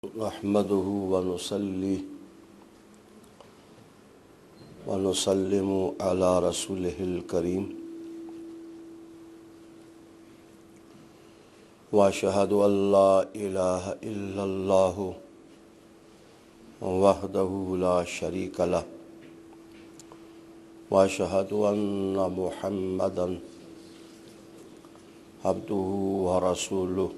نحمده ونصلي ونسلم على رسوله الكريم وأشهد أن لا إله إلا الله وحده لا شريك له وأشهد أن محمدا عبده ورسوله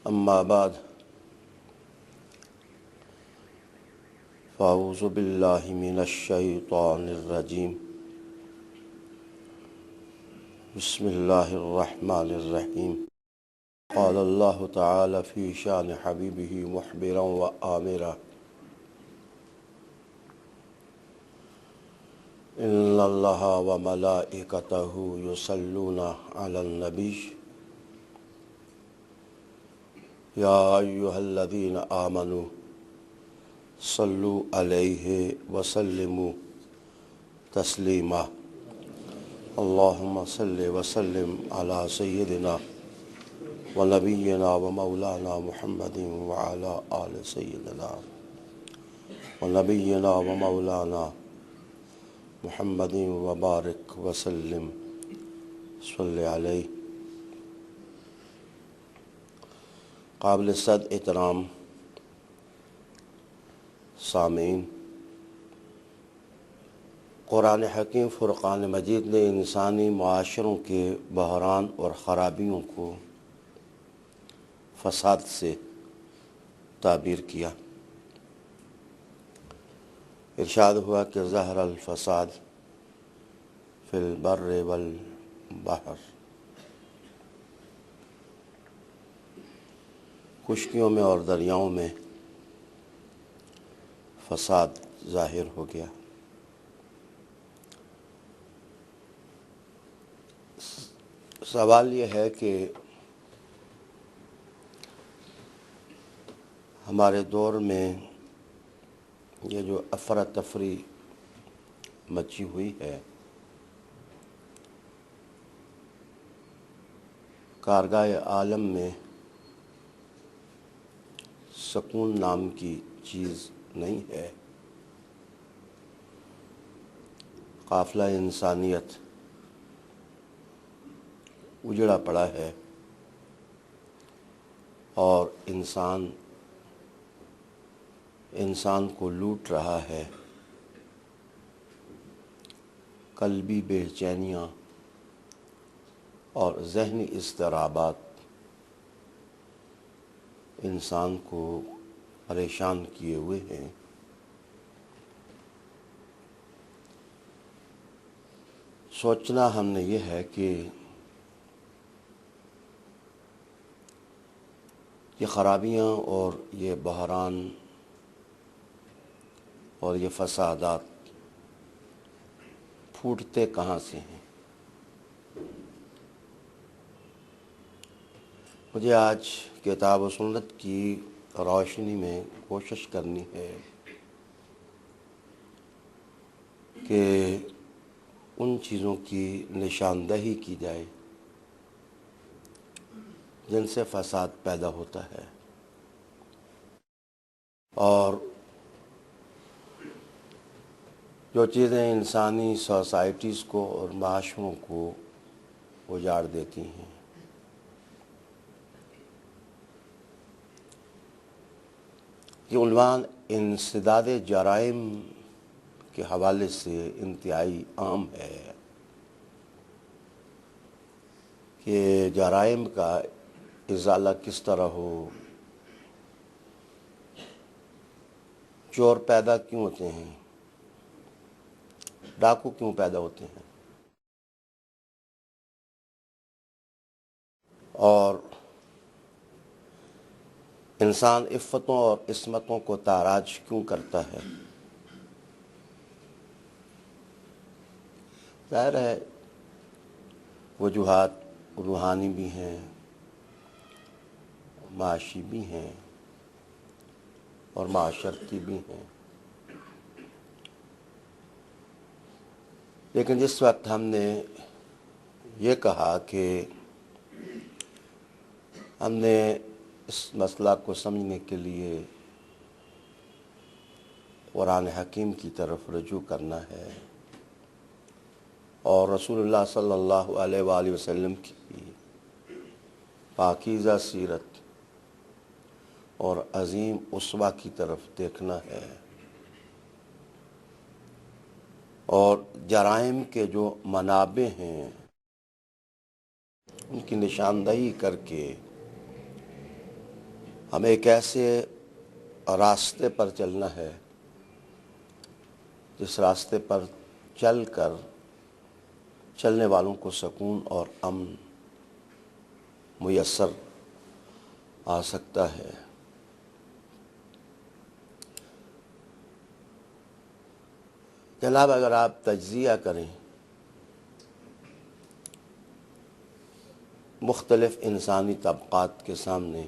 أما بعد فأعوذ بالله من الشيطان الرجيم بسم الله الرحمن الرحيم قال الله تعالى في شأن حبيبه محبرا وآمرا إن الله وملائكته يصلون على النبي يا أيها الذين آمنوا صلوا عليه وسلموا تسليما اللهم صل وسلم على سيدنا ونبينا ومولانا محمد وعلى آل سيدنا ونبينا ومولانا محمد وبارك وسلم صل عليه. قابل صد احترام سامعین، قرآن حکیم فرقان مجید نے انسانی معاشروں کے بحران اور خرابیوں کو فساد سے تعبیر کیا. ارشاد ہوا کہ ظہر الفساد فی البر والبحر، خشکیوں میں اور دریاؤں میں فساد ظاہر ہو گیا. سوال یہ ہے کہ ہمارے دور میں یہ جو افراتفری مچی ہوئی ہے، کارگاہ عالم میں سکون نام کی چیز نہیں ہے. قافلہ انسانیت اجڑا پڑا ہے اور انسان کو لوٹ رہا ہے. قلبی بے چینیاں اور ذہنی اضطرابات انسان کو پریشان کیے ہوئے ہیں. سوچنا ہم نے یہ ہے کہ یہ خرابیاں اور یہ بحران اور یہ فسادات پھوٹتے کہاں سے ہیں. مجھے آج کتاب و سنت کی روشنی میں کوشش کرنی ہے کہ ان چیزوں کی نشاندہی کی جائے جن سے فساد پیدا ہوتا ہے، اور جو چیزیں انسانی سوسائٹیز کو اور معاشروں کو اجاڑ دیتی ہیں. یہ عنوان انسداد جرائم کے حوالے سے انتہائی عام ہے کہ جرائم کا ازالہ کس طرح ہو. چور پیدا کیوں ہوتے ہیں، ڈاکو کیوں پیدا ہوتے ہیں، اور انسان عفتوں اور عصمتوں کو تاراج کیوں کرتا ہے. ظاہر ہے وجوہات روحانی بھی ہیں، معاشی بھی ہیں اور معاشرتی بھی ہیں. لیکن جس وقت ہم نے یہ کہا کہ ہم نے اس مسئلہ کو سمجھنے کے لیے قرآن حکیم کی طرف رجوع کرنا ہے اور رسول اللہ صلی اللہ علیہ وآلہ وسلم کی پاکیزہ سیرت اور عظیم اسوہ کی طرف دیکھنا ہے اور جرائم کے جو منابع ہیں ان کی نشاندہی کر کے ہمیں ایک ایسے راستے پر چلنا ہے جس راستے پر چل کر چلنے والوں کو سکون اور امن میسر آ سکتا ہے۔ جناب، اگر آپ تجزیہ کریں مختلف انسانی طبقات کے سامنے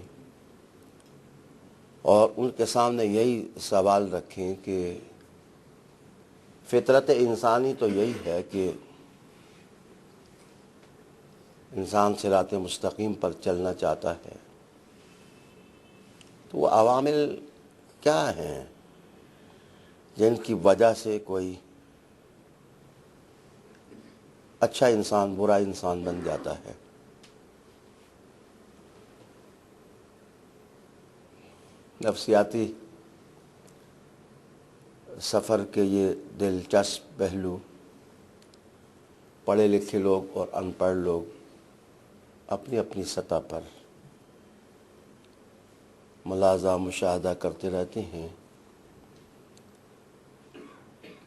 اور ان کے سامنے یہی سوال رکھیں کہ فطرت انسانی تو یہی ہے کہ انسان صراط مستقیم پر چلنا چاہتا ہے، تو وہ عوامل کیا ہیں جن کی وجہ سے کوئی اچھا انسان برا انسان بن جاتا ہے؟ نفسیاتی سفر کے یہ دلچسپ پہلو پڑھے لکھے لوگ اور ان پڑھ لوگ اپنی اپنی سطح پر ملاحظہ مشاہدہ کرتے رہتے ہیں،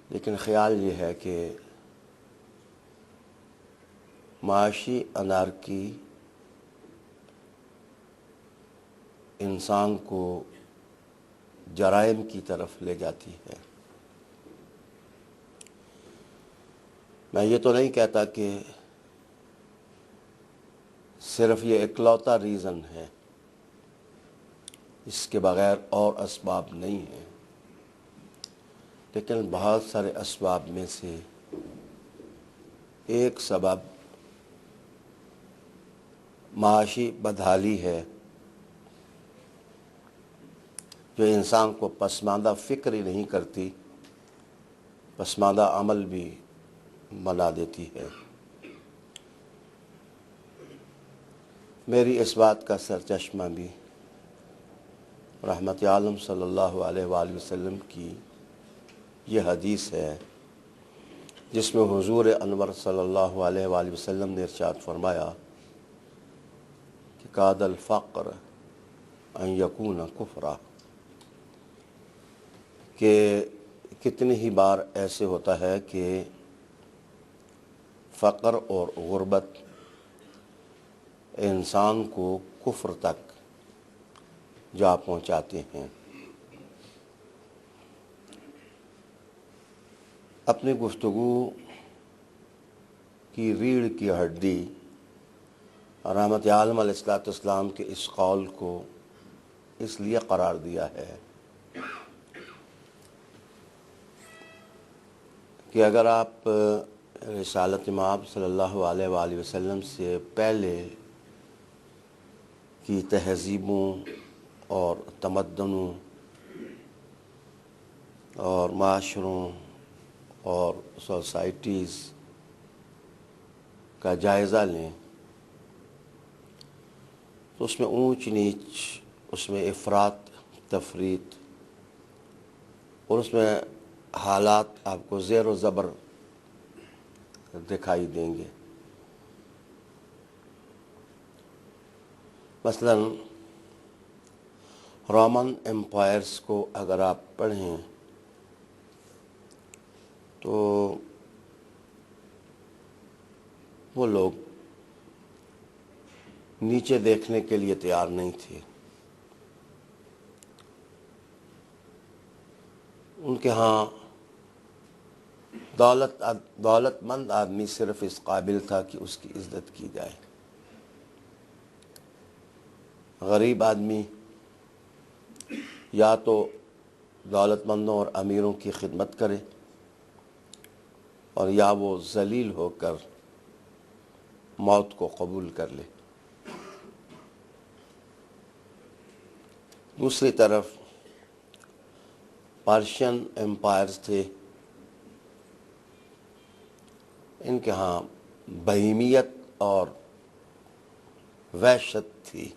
لیکن خیال یہ ہے کہ معاشی انارکی انسان کو جرائم کی طرف لے جاتی ہے۔ میں یہ تو نہیں کہتا کہ صرف یہ اکلوتا ریزن ہے، اس کے بغیر اور اسباب نہیں ہیں، لیکن بہت سارے اسباب میں سے ایک سبب معاشی بدحالی ہے جو انسان کو پسماندہ فکر ہی نہیں کرتی، پسماندہ عمل بھی بنا دیتی ہے۔ میری اس بات کا سرچشمہ بھی رحمت عالم صلی اللہ علیہ وآلہ وسلم کی یہ حدیث ہے جس میں حضور انور صلی اللہ علیہ وآلہ وسلم نے ارشاد فرمایا کہ کاد الفقر ان یکون کفرا، کہ کتنی ہی بار ایسے ہوتا ہے کہ فقر اور غربت انسان کو کفر تک جا پہنچاتے ہیں۔ اپنی گفتگو کی ریڑھ کی ہڈی رحمت عالم علیہ السلام کے اس قول کو اس لیے قرار دیا ہے کہ اگر آپ رسالت مآب صلی اللہ علیہ وآلہ وسلم سے پہلے کی تہذیبوں اور تمدنوں اور معاشروں اور سوسائٹیز کا جائزہ لیں تو اس میں اونچ نیچ، اس میں افراط تفریط اور اس میں حالات آپ کو زیر و زبر دکھائی دیں گے۔ مثلا رومن امپائرز کو اگر آپ پڑھیں تو وہ لوگ نیچے دیکھنے کے لیے تیار نہیں تھے۔ ان کے ہاں دولت مند آدمی صرف اس قابل تھا کہ اس کی عزت کی جائے، غریب آدمی یا تو دولت مندوں اور امیروں کی خدمت کرے اور یا وہ ذلیل ہو کر موت کو قبول کر لے۔ دوسری طرف پرشین امپائرز تھے، ان کے ہاں بہیمیت اور وحشت تھی،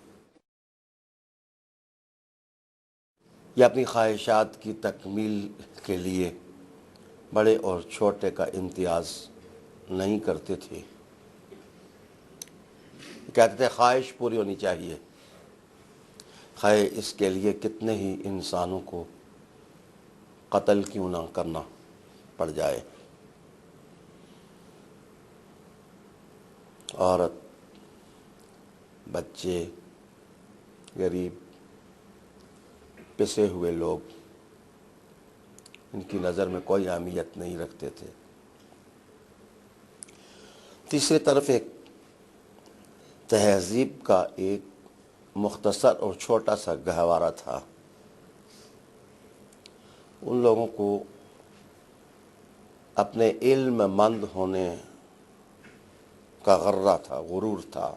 یہ اپنی خواہشات کی تکمیل کے لیے بڑے اور چھوٹے کا امتیاز نہیں کرتے تھے، کہتے تھے خواہش پوری ہونی چاہیے، خواہ اس کے لیے کتنے ہی انسانوں کو قتل کیوں نہ کرنا پڑ جائے۔ عورت، بچے، غریب، پسے ہوئے لوگ ان کی نظر میں کوئی اہمیت نہیں رکھتے تھے۔ تیسری طرف ایک تہذیب کا ایک مختصر اور چھوٹا سا گہوارہ تھا، ان لوگوں کو اپنے علم مند ہونے کا غرہ تھا، غرور تھا۔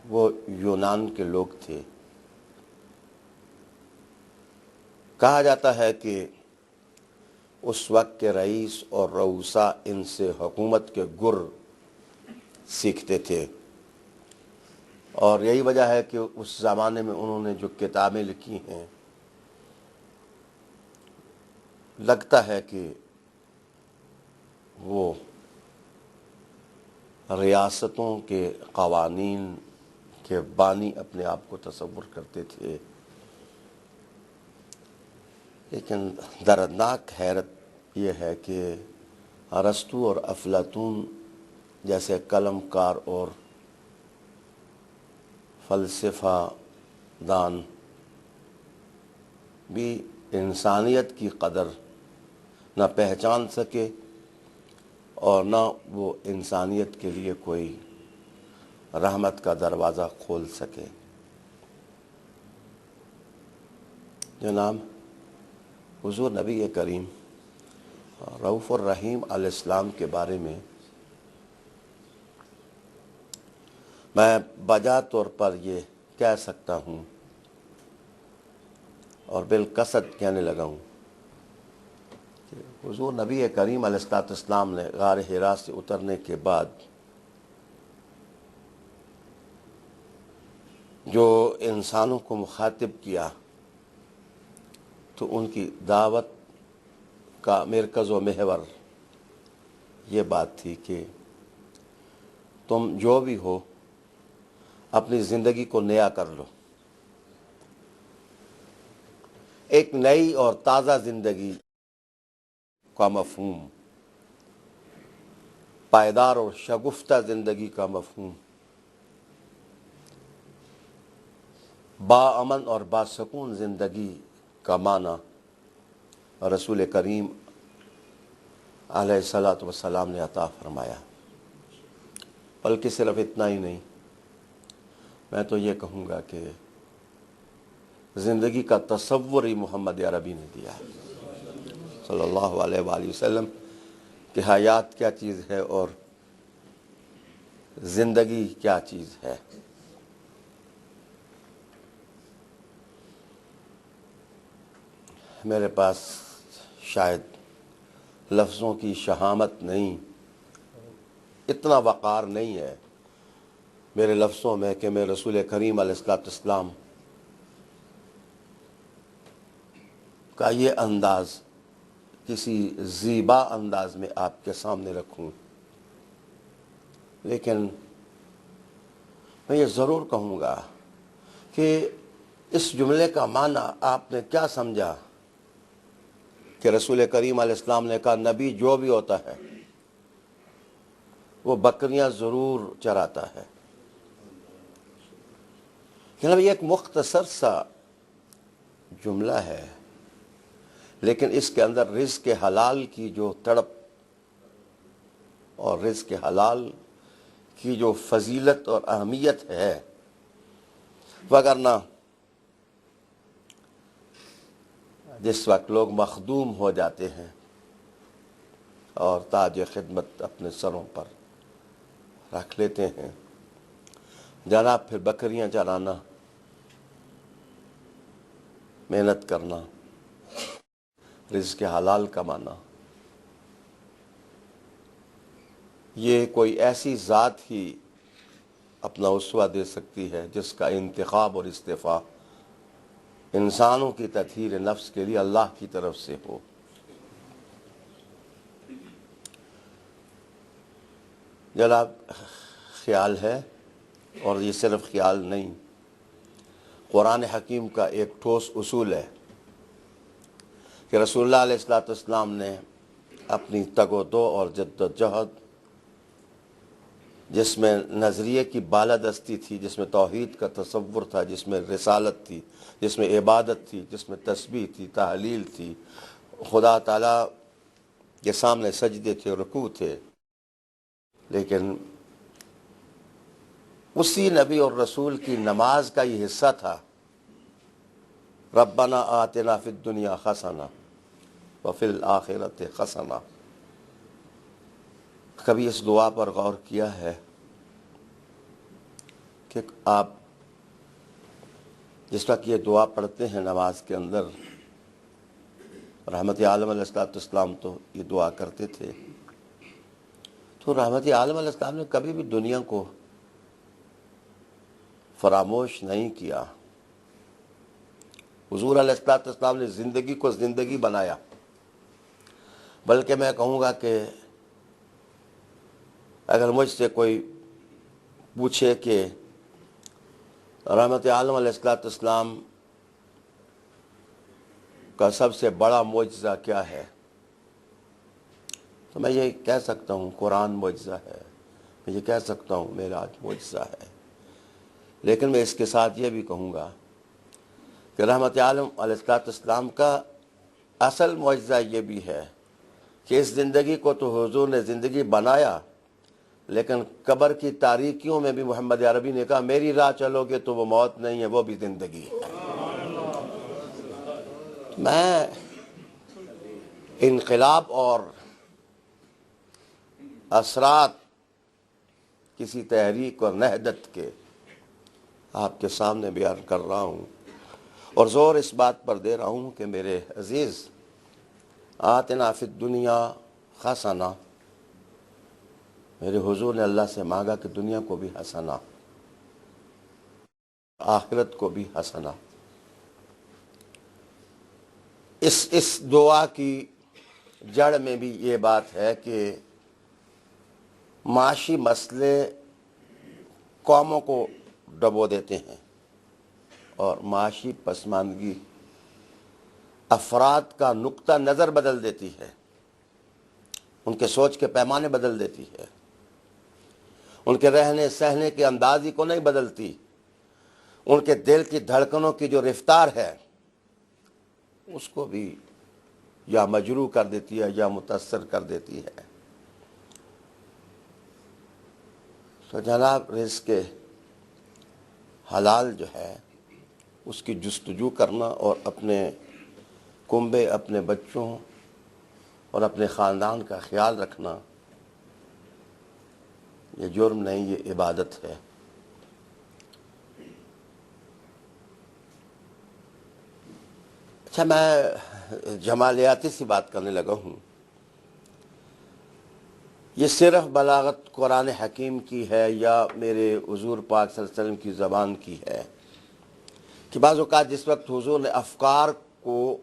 وہ یونان کے لوگ تھے، کہا جاتا ہے کہ اس وقت کے رئیس اور رؤسا ان سے حکومت کے گر سیکھتے تھے، اور یہی وجہ ہے کہ اس زمانے میں انہوں نے جو کتابیں لکھی ہیں، لگتا ہے کہ وہ ریاستوں کے قوانین کے بانی اپنے آپ کو تصور کرتے تھے۔ لیکن دردناک حیرت یہ ہے کہ ارسطو اور افلاطون جیسے قلم کار اور فلسفہ دان بھی انسانیت کی قدر نہ پہچان سکے اور نہ وہ انسانیت کے لیے کوئی رحمت کا دروازہ کھول سکے۔ جناب حضور نبی کریم رؤوف الرحیم علیہ السلام کے بارے میں میں بجا طور پر یہ کہہ سکتا ہوں اور بالقصد کہنے لگا ہوں کہ حضور نبی کریم علیہ السلام نے غار حرا سے اترنے کے بعد جو انسانوں کو مخاطب کیا تو ان کی دعوت کا مرکز و محور یہ بات تھی کہ تم جو بھی ہو اپنی زندگی کو نیا کر لو، ایک نئی اور تازہ زندگی کا مفہوم، پائیدار اور شگفتہ زندگی کا مفہوم، باامن اور باسکون زندگی کا معنی رسول کریم علیہ الصلاۃ والسلام نے عطا فرمایا۔ بلکہ صرف اتنا ہی نہیں، میں تو یہ کہوں گا کہ زندگی کا تصور ہی محمد عربی نے دیا صلی اللہ علیہ وآلہ وسلم کہ حیات کیا چیز ہے اور زندگی کیا چیز ہے۔ میرے پاس شاید لفظوں کی شہامت نہیں، اتنا وقار نہیں ہے میرے لفظوں میں کہ میں رسول کریم علیہ السلام کا یہ انداز کسی زیبا انداز میں آپ کے سامنے رکھوں، لیکن میں یہ ضرور کہوں گا کہ اس جملے کا معنی آپ نے کیا سمجھا کہ رسول کریم علیہ السلام نے کہا نبی جو بھی ہوتا ہے وہ بکریاں ضرور چراتا ہے۔ جناب یہ ایک مختصر سا جملہ ہے، لیکن اس کے اندر رزق حلال کی جو تڑپ اور رزق حلال کی جو فضیلت اور اہمیت ہے، وگرنہ جس وقت لوگ مخدوم ہو جاتے ہیں اور تاج خدمت اپنے سروں پر رکھ لیتے ہیں، جناب پھر بکریاں چرانا محنت کرنا، رزق حلال کمانا، یہ کوئی ایسی ذات ہی اپنا اسوہ دے سکتی ہے جس کا انتخاب اور استعفاء انسانوں کی تطہیر نفس کے لیے اللہ کی طرف سے ہو۔ جناب، خیال ہے، اور یہ صرف خیال نہیں، قرآن حکیم کا ایک ٹھوس اصول ہے کہ رسول اللہ علیہ السلام نے اپنی تگ و دو اور جد و جہد، جس میں نظریے کی بالادستی تھی، جس میں توحید کا تصور تھا، جس میں رسالت تھی، جس میں عبادت تھی، جس میں تسبیح تھی، تحلیل تھی، خدا تعالیٰ کے سامنے سجدے تھے، رکوع تھے، لیکن اسی نبی اور رسول کی نماز کا یہ حصہ تھا، ربنا آتنا فی الدنیا حسنہ وفی الآخرۃ حسنہ۔ کبھی اس دعا پر غور کیا ہے کہ آپ جس وقت یہ دعا پڑھتے ہیں نماز کے اندر، رحمت عالم علیہ السلام تو یہ دعا کرتے تھے، تو رحمت عالم علیہ السلام نے کبھی بھی دنیا کو فراموش نہیں کیا۔ حضور علیہ السلام نے زندگی کو زندگی بنایا، بلکہ میں کہوں گا کہ اگر مجھ سے کوئی پوچھے کہ رحمت عالم علیہ السلام کا سب سے بڑا معجزہ کیا ہے، تو میں یہ کہہ سکتا ہوں قرآن معجزہ ہے، میں یہ کہہ سکتا ہوں معراج معجزہ ہے، لیکن میں اس کے ساتھ یہ بھی کہوں گا کہ رحمت عالم علیہ السلام کا اصل معجزہ یہ بھی ہے کہ اس زندگی کو تو حضور نے زندگی بنایا، لیکن قبر کی تاریکیوں میں بھی محمد عربی نے کہا میری راہ چلو گے تو وہ موت نہیں ہے، وہ بھی زندگی ہے۔ میں انقلاب اور اثرات کسی تحریک اور نہضت کے آپ کے سامنے بیان کر رہا ہوں، اور زور اس بات پر دے رہا ہوں کہ میرے عزیز، آتنا فی الدنیا حسنہ، میرے حضور نے اللہ سے مانگا کہ دنیا کو بھی حسنہ، آخرت کو بھی حسنہ۔ اس دعا کی جڑ میں بھی یہ بات ہے کہ معاشی مسئلے قوموں کو ڈبو دیتے ہیں، اور معاشی پسماندگی افراد کا نقطہ نظر بدل دیتی ہے، ان کے سوچ کے پیمانے بدل دیتی ہے، ان کے رہنے سہنے کے اندازی کو نہیں بدلتی، ان کے دل کی دھڑکنوں کی جو رفتار ہے اس کو بھی یا مجروح کر دیتی ہے یا متاثر کر دیتی ہے۔ تو جناب، رزق حلال جو ہے اس کی جستجو کرنا اور اپنے کنبے، اپنے بچوں اور اپنے خاندان کا خیال رکھنا، یہ جرم نہیں، یہ عبادت ہے۔ اچھا، میں جمالیاتی سی بات کرنے لگا ہوں۔ یہ صرف بلاغت قرآن حکیم کی ہے یا میرے حضور پاک صلی اللہ علیہ وسلم کی زبان کی ہے کہ بعض اوقات جس وقت حضور نے افکار کو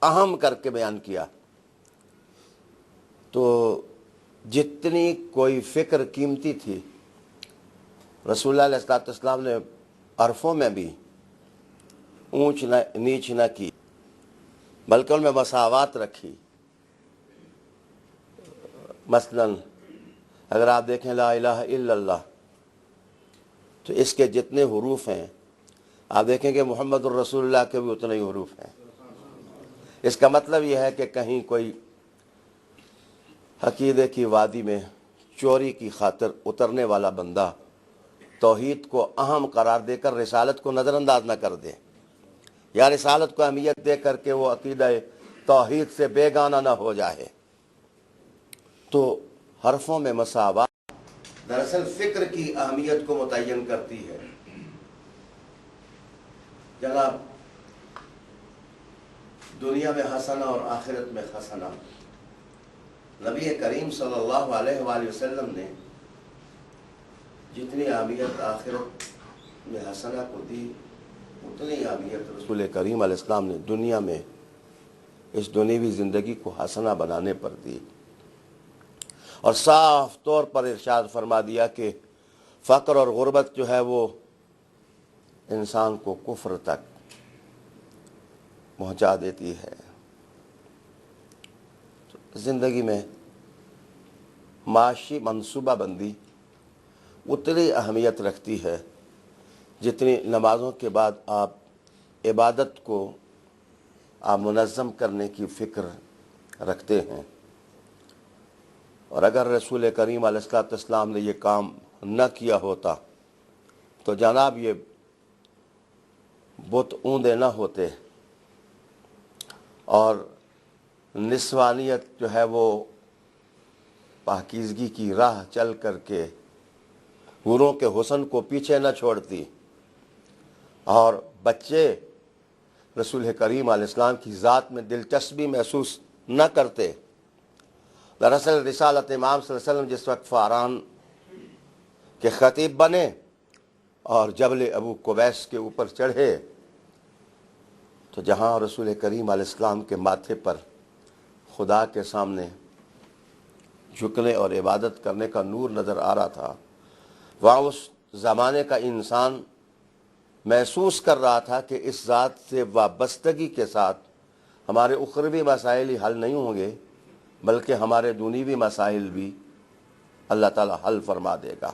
اہم کر کے بیان کیا تو جتنی کوئی فکر قیمتی تھی رسول اللہ علیہ السلام نے عرفوں میں بھی اونچ نیچ نہ کی، بلکہ ان میں مساوات رکھی۔ مثلا اگر آپ دیکھیں لا الہ الا اللہ، تو اس کے جتنے حروف ہیں آپ دیکھیں کہ محمد الرسول اللہ کے بھی اتنے ہی حروف ہیں۔ اس کا مطلب یہ ہے کہ کہیں کوئی عقیدے کی وادی میں چوری کی خاطر اترنے والا بندہ توحید کو اہم قرار دے کر رسالت کو نظر انداز نہ کر دے، یا رسالت کو اہمیت دے کر کے وہ عقیدہ توحید سے بیگانہ نہ ہو جائے۔ تو حرفوں میں مساوات دراصل فکر کی اہمیت کو متعین کرتی ہے۔ جناب، دنیا میں حسنہ اور آخرت میں حسنہ۔ نبی کریم صلی اللہ علیہ وآلہ وسلم نے جتنی اہمیت آخرت میں حسنہ کو دی، اتنی اہمیت رسول کریم علیہ السلام نے دنیا میں اس دنیوی زندگی کو حسنہ بنانے پر دی، اور صاف طور پر ارشاد فرما دیا کہ فقر اور غربت جو ہے وہ انسان کو کفر تک پہنچا دیتی ہے۔ زندگی میں معاشی منصوبہ بندی اتنی اہمیت رکھتی ہے جتنی نمازوں کے بعد آپ عبادت کو آپ منظم کرنے کی فکر رکھتے ہیں۔ اور اگر رسول کریم علیہ السلام نے یہ کام نہ کیا ہوتا تو جناب یہ بت اوندے نہ ہوتے، اور نسوانیت جو ہے وہ پاکیزگی کی راہ چل کر کے حوروں کے حسن کو پیچھے نہ چھوڑتی، اور بچے رسول کریم علیہ السلام کی ذات میں دلچسپی محسوس نہ کرتے۔ دراصل رسالت امام صلی اللہ علیہ وسلم جس وقت فاران کے خطیب بنے اور جبل ابو قبیس کے اوپر چڑھے تو جہاں رسول کریم علیہ السلام کے ماتھے پر خدا کے سامنے جھکنے اور عبادت کرنے کا نور نظر آ رہا تھا، وہاں اس زمانے کا انسان محسوس کر رہا تھا کہ اس ذات سے وابستگی کے ساتھ ہمارے اخروی مسائل ہی حل نہیں ہوں گے، بلکہ ہمارے دنیوی مسائل بھی اللہ تعالی حل فرما دے گا۔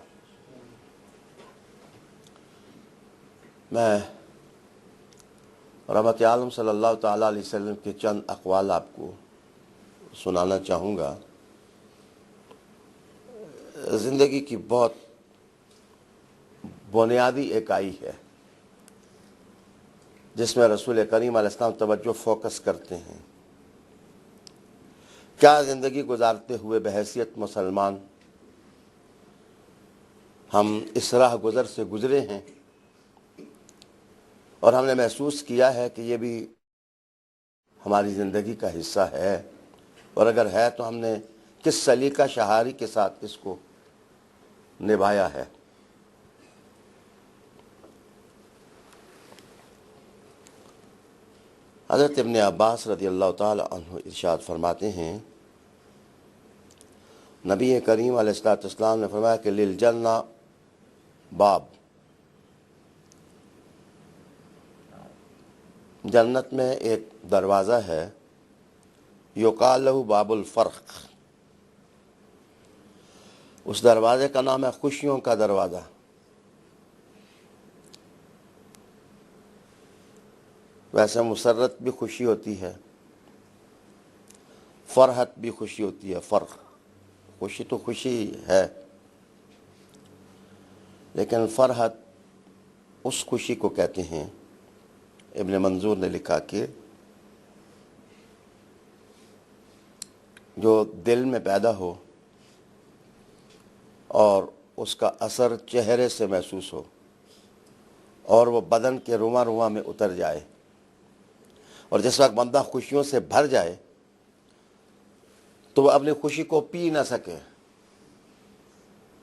میں رحمت عالم صلی اللہ تعالیٰ علیہ وسلم کے چند اقوال آپ کو سنانا چاہوں گا۔ زندگی کی بہت بنیادی اکائی ہے جس میں رسول کریم علیہ السلام توجہ فوکس کرتے ہیں۔ کیا زندگی گزارتے ہوئے بحیثیت مسلمان ہم اس راہ گزر سے گزرے ہیں، اور ہم نے محسوس کیا ہے کہ یہ بھی ہماری زندگی کا حصہ ہے، اور اگر ہے تو ہم نے کس سلیقہ شعاری کے ساتھ اس کو نبھایا ہے۔ حضرت ابن عباس رضی اللہ تعالی عنہ ارشاد فرماتے ہیں، نبی کریم علیہ السلام نے فرمایا کہ للجنہ باب، جنت میں ایک دروازہ ہے، یقال لہ باب الفرق، اس دروازے کا نام ہے خوشیوں کا دروازہ۔ ویسے مسرت بھی خوشی ہوتی ہے، فرحت بھی خوشی ہوتی ہے، فرق، خوشی تو خوشی ہے، لیکن فرحت اس خوشی کو کہتے ہیں، ابن منظور نے لکھا کہ جو دل میں پیدا ہو اور اس کا اثر چہرے سے محسوس ہو اور وہ بدن کے رواں رواں میں اتر جائے، اور جس وقت بندہ خوشیوں سے بھر جائے تو وہ اپنی خوشی کو پی نہ سکے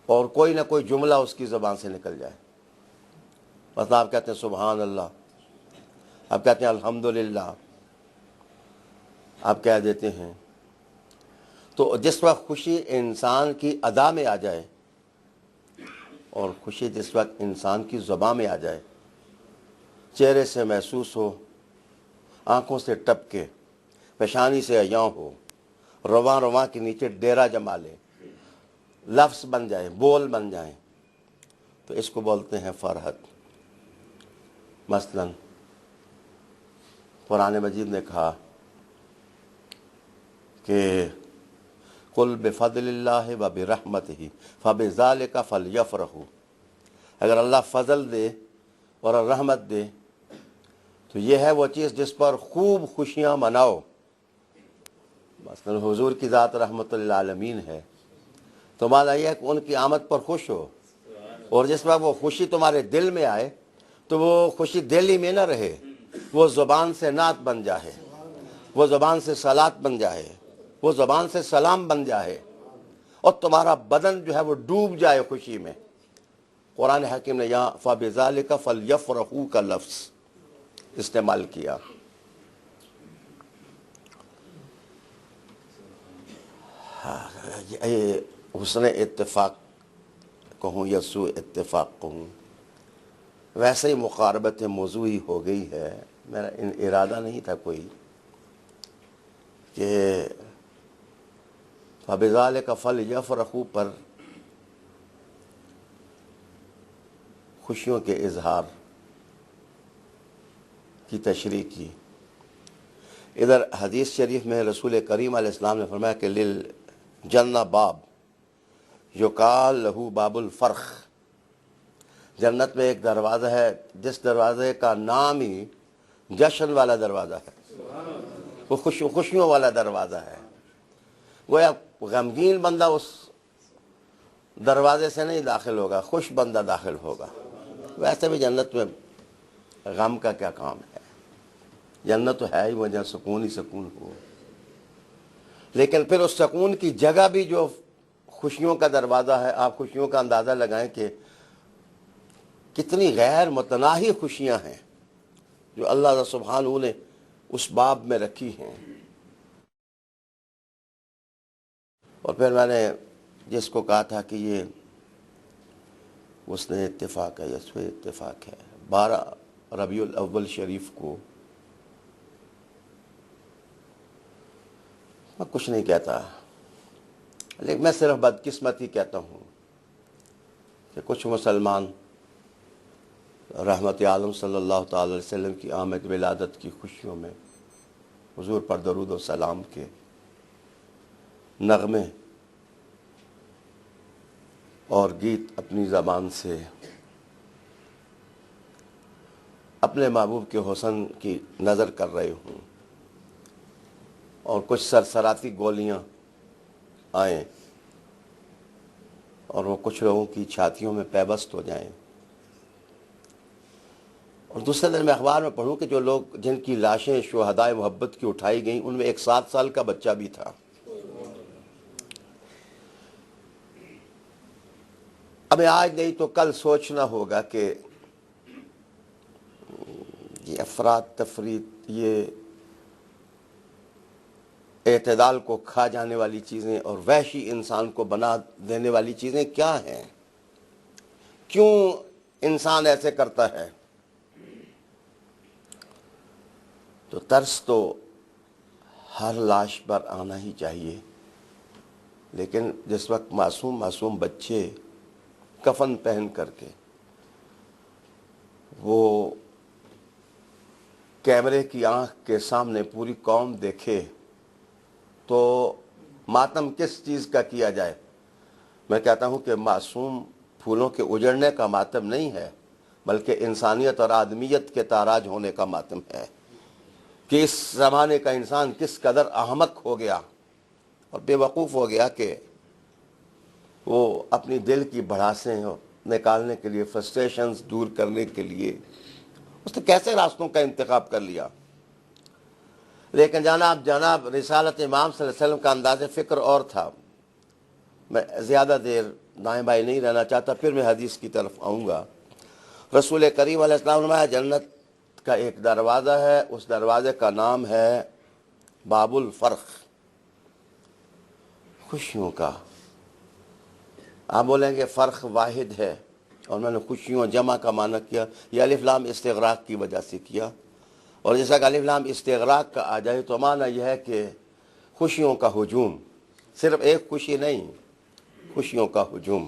اور کوئی نہ کوئی جملہ اس کی زبان سے نکل جائے۔ مثلا آپ کہتے ہیں سبحان اللہ، آپ کہتے ہیں الحمدللہ، آپ کہہ دیتے ہیں، تو جس وقت خوشی انسان کی ادا میں آ جائے اور خوشی جس وقت انسان کی زبان میں آ جائے، چہرے سے محسوس ہو، آنکھوں سے ٹپکے، پیشانی سے عیاں ہو، رواں رواں کے نیچے ڈیرا جما لے، لفظ بن جائے، بول بن جائیں، تو اس کو بولتے ہیں فرحت۔ مثلا قرآن مجید نے کہا کہ قل بفضل اللہ وبرحمتہ فبذالک فلیفرحوا، اگر اللہ فضل دے اور رحمت دے تو یہ ہے وہ چیز جس پر خوب خوشیاں مناؤ۔ مثلا حضور کی ذات رحمت للعالمین ہے، تو مانا یہ ہے کہ ان کی آمد پر خوش ہو، اور جس وقت وہ خوشی تمہارے دل میں آئے تو وہ خوشی دل ہی میں نہ رہے، وہ زبان سے نعت بن جائے، وہ زبان سے صلات بن جائے، وہ زبان سے سلام بن جائے، اور تمہارا بدن جو ہے وہ ڈوب جائے خوشی میں۔ قرآن حکیم نے یہاں فَبِذَلِكَ فَلْيَفْرَحُوا کا لفظ استعمال کیا۔ یہ حسن اتفاق کہوں یا سوء اتفاق کہوں، ویسے ہی مقاربت موضوعی ہو گئی ہے۔ میرا ارادہ نہیں تھا کوئی کہ فَبِذَلِكَ فَلْيَفْرَحُوا پر خوشیوں کے اظہار کی تشریح کی۔ ادھر حدیث شریف میں رسول کریم علیہ السلام نے فرمایا کہ للجنہ باب یقال لہو باب الفرخ، جنت میں ایک دروازہ ہے جس دروازے کا نام ہی جشن والا دروازہ ہے، وہ خوشیوں والا دروازہ ہے۔ گویا غمگین بندہ اس دروازے سے نہیں داخل ہوگا، خوش بندہ داخل ہوگا۔ ویسے بھی جنت میں غم کا کیا کام ہے، جنت تو ہے ہی وہ جہاں سکون ہی سکون ہو، لیکن پھر اس سکون کی جگہ بھی جو خوشیوں کا دروازہ ہے، آپ خوشیوں کا اندازہ لگائیں کہ کتنی غیر متناہی خوشیاں ہیں جو اللہ سبحانہ نے اس باب میں رکھی ہیں۔ اور پھر میں نے جس کو کہا تھا کہ یہ حسن اتفاق ہے یا سوء اتفاق ہے، 12 ربیع الاول شریف کو میں کچھ نہیں کہتا، لیکن میں صرف بدقسمتی کہتا ہوں کہ کچھ مسلمان رحمت عالم صلی اللہ تعالی علیہ وسلم کی آمد ولادت کی خوشیوں میں حضور پر درود و سلام کے نغمے اور گیت اپنی زبان سے اپنے محبوب کے حسن کی نظر کر رہے ہوں، اور کچھ سرسراتی گولیاں آئیں اور وہ کچھ لوگوں کی چھاتیوں میں پیوست ہو جائیں، اور دوسرے دن میں اخبار میں پڑھوں کہ جو لوگ جن کی لاشیں شہدائے محبت کی اٹھائی گئیں ان میں ایک 7 سال کا بچہ بھی تھا۔ ہمیں آج نہیں تو کل سوچنا ہوگا کہ یہ افراط تفریط، یہ اعتدال کو کھا جانے والی چیزیں اور وحشی انسان کو بنا دینے والی چیزیں کیا ہیں، کیوں انسان ایسے کرتا ہے؟ تو ترس تو ہر لاش پر آنا ہی چاہیے، لیکن جس وقت معصوم بچے کفن پہن کر کے وہ کیمرے کی آنکھ کے سامنے پوری قوم دیکھے تو ماتم کس چیز کا کیا جائے؟ میں کہتا ہوں کہ معصوم پھولوں کے اجڑنے کا ماتم نہیں ہے، بلکہ انسانیت اور آدمیت کے تاراج ہونے کا ماتم ہے کہ اس زمانے کا انسان کس قدر احمق ہو گیا اور بے وقوف ہو گیا کہ وہ اپنی دل کی بھڑاسیں نکالنے کے لیے، فرسٹریشنز دور کرنے کے لیے اس نے کیسے راستوں کا انتخاب کر لیا۔ لیکن جناب رسالت امام صلی اللہ علیہ وسلم کا انداز فکر اور تھا۔ میں زیادہ دیر دائیں بائیں نہیں رہنا چاہتا، پھر میں حدیث کی طرف آؤں گا۔ رسول کریم علیہ السلام نے فرمایا جنت کا ایک دروازہ ہے، اس دروازے کا نام ہے باب الفرخ، خوشیوں کا۔ آپ بولیں گے فرخ واحد ہے، اور میں نے خوشیوں جمع کا معنی کیا، یہ الف لام استغراق کی وجہ سے کیا، اور جیسا کہ الف لام استغراق کا آ جائے تو معنی یہ ہے کہ خوشیوں کا ہجوم، صرف ایک خوشی نہیں، خوشیوں کا ہجوم۔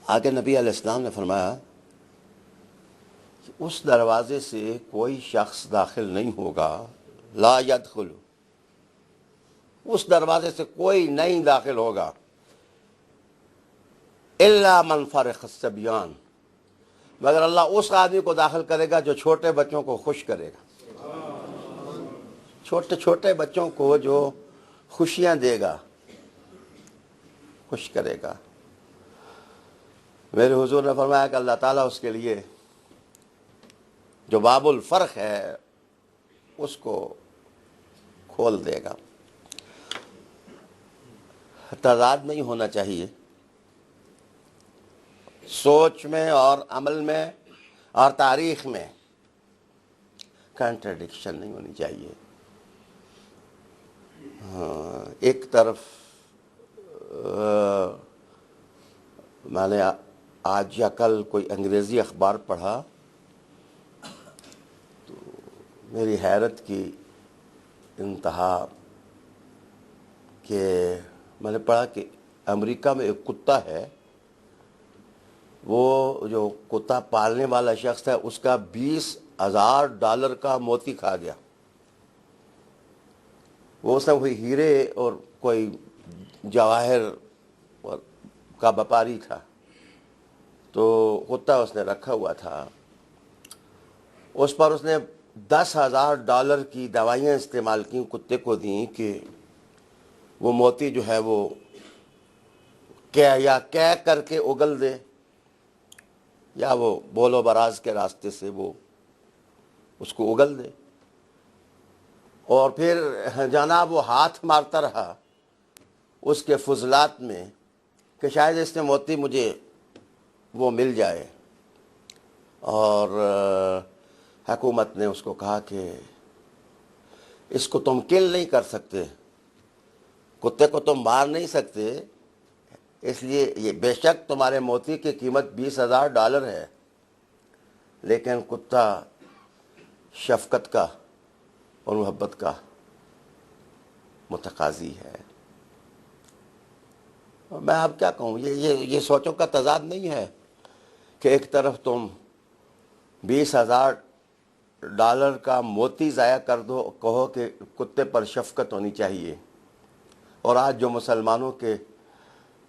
آگے نبی علیہ السلام نے فرمایا کہ اس دروازے سے کوئی شخص داخل نہیں ہوگا، لا يدخل، اس دروازے سے کوئی نہیں داخل ہوگا، الا من فرخ الصبیان، مگر اللہ اس آدمی کو داخل کرے گا جو چھوٹے بچوں کو خوش کرے گا، چھوٹے بچوں کو جو خوشیاں دے گا، خوش کرے گا۔ میرے حضور نے فرمایا کہ اللہ تعالیٰ اس کے لیے جو باب الفرق ہے اس کو کھول دے گا۔ تضاد نہیں ہونا چاہیے، سوچ میں اور عمل میں اور تاریخ میں کنٹرڈکشن نہیں ہونی چاہیے۔ ایک طرف میں نے آج یا کل کوئی انگریزی اخبار پڑھا تو میری حیرت کی انتہا کہ میں نے پڑھا کہ امریکہ میں ایک کتا ہے، وہ جو کتا پالنے والا شخص ہے اس کا $20,000 کا موتی کھا گیا۔ وہ اس میں کوئی ہیرے اور کوئی جواہر کا وپاری تھا، تو کتا اس نے رکھا ہوا تھا، اس پر اس نے $10,000 کی دوائیاں استعمال کی، کتے کو دیں کہ وہ موتی جو ہے وہ کیا کر کے اگل دے، یا وہ بول و براز کے راستے سے وہ اس کو اگل دے۔ اور پھر جناب وہ ہاتھ مارتا رہا اس کے فضلات میں کہ شاید اس میں موتی مجھے وہ مل جائے، اور حکومت نے اس کو کہا کہ اس کو تم کل نہیں کر سکتے، کتے کو تم مار نہیں سکتے، اس لیے یہ بے شک تمہارے موتی کی قیمت $20,000 ہے، لیکن کتا شفقت کا اور محبت کا متقاضی ہے۔ میں اب کیا کہوں، یہ سوچوں کا تضاد نہیں ہے کہ ایک طرف تم $20,000 کا موتی ضائع کر دو، کہو کہ کتے پر شفقت ہونی چاہیے، اور آج جو مسلمانوں کے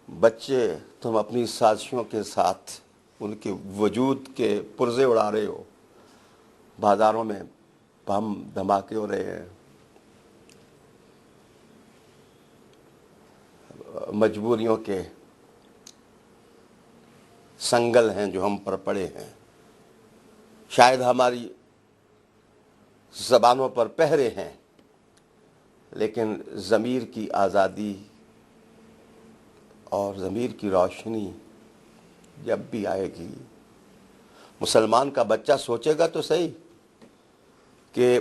بچے تم اپنی سازشوں کے ساتھ ان کے وجود کے پرزے اڑا رہے ہو، بازاروں میں بم دھماکے ہو رہے ہیں، مجبوریوں کے سنگل ہیں جو ہم پر پڑے ہیں، شاید ہماری زبانوں پر پہرے ہیں، لیکن ضمیر کی آزادی اور ضمیر کی روشنی جب بھی آئے گی، مسلمان کا بچہ سوچے گا تو صحیح کہ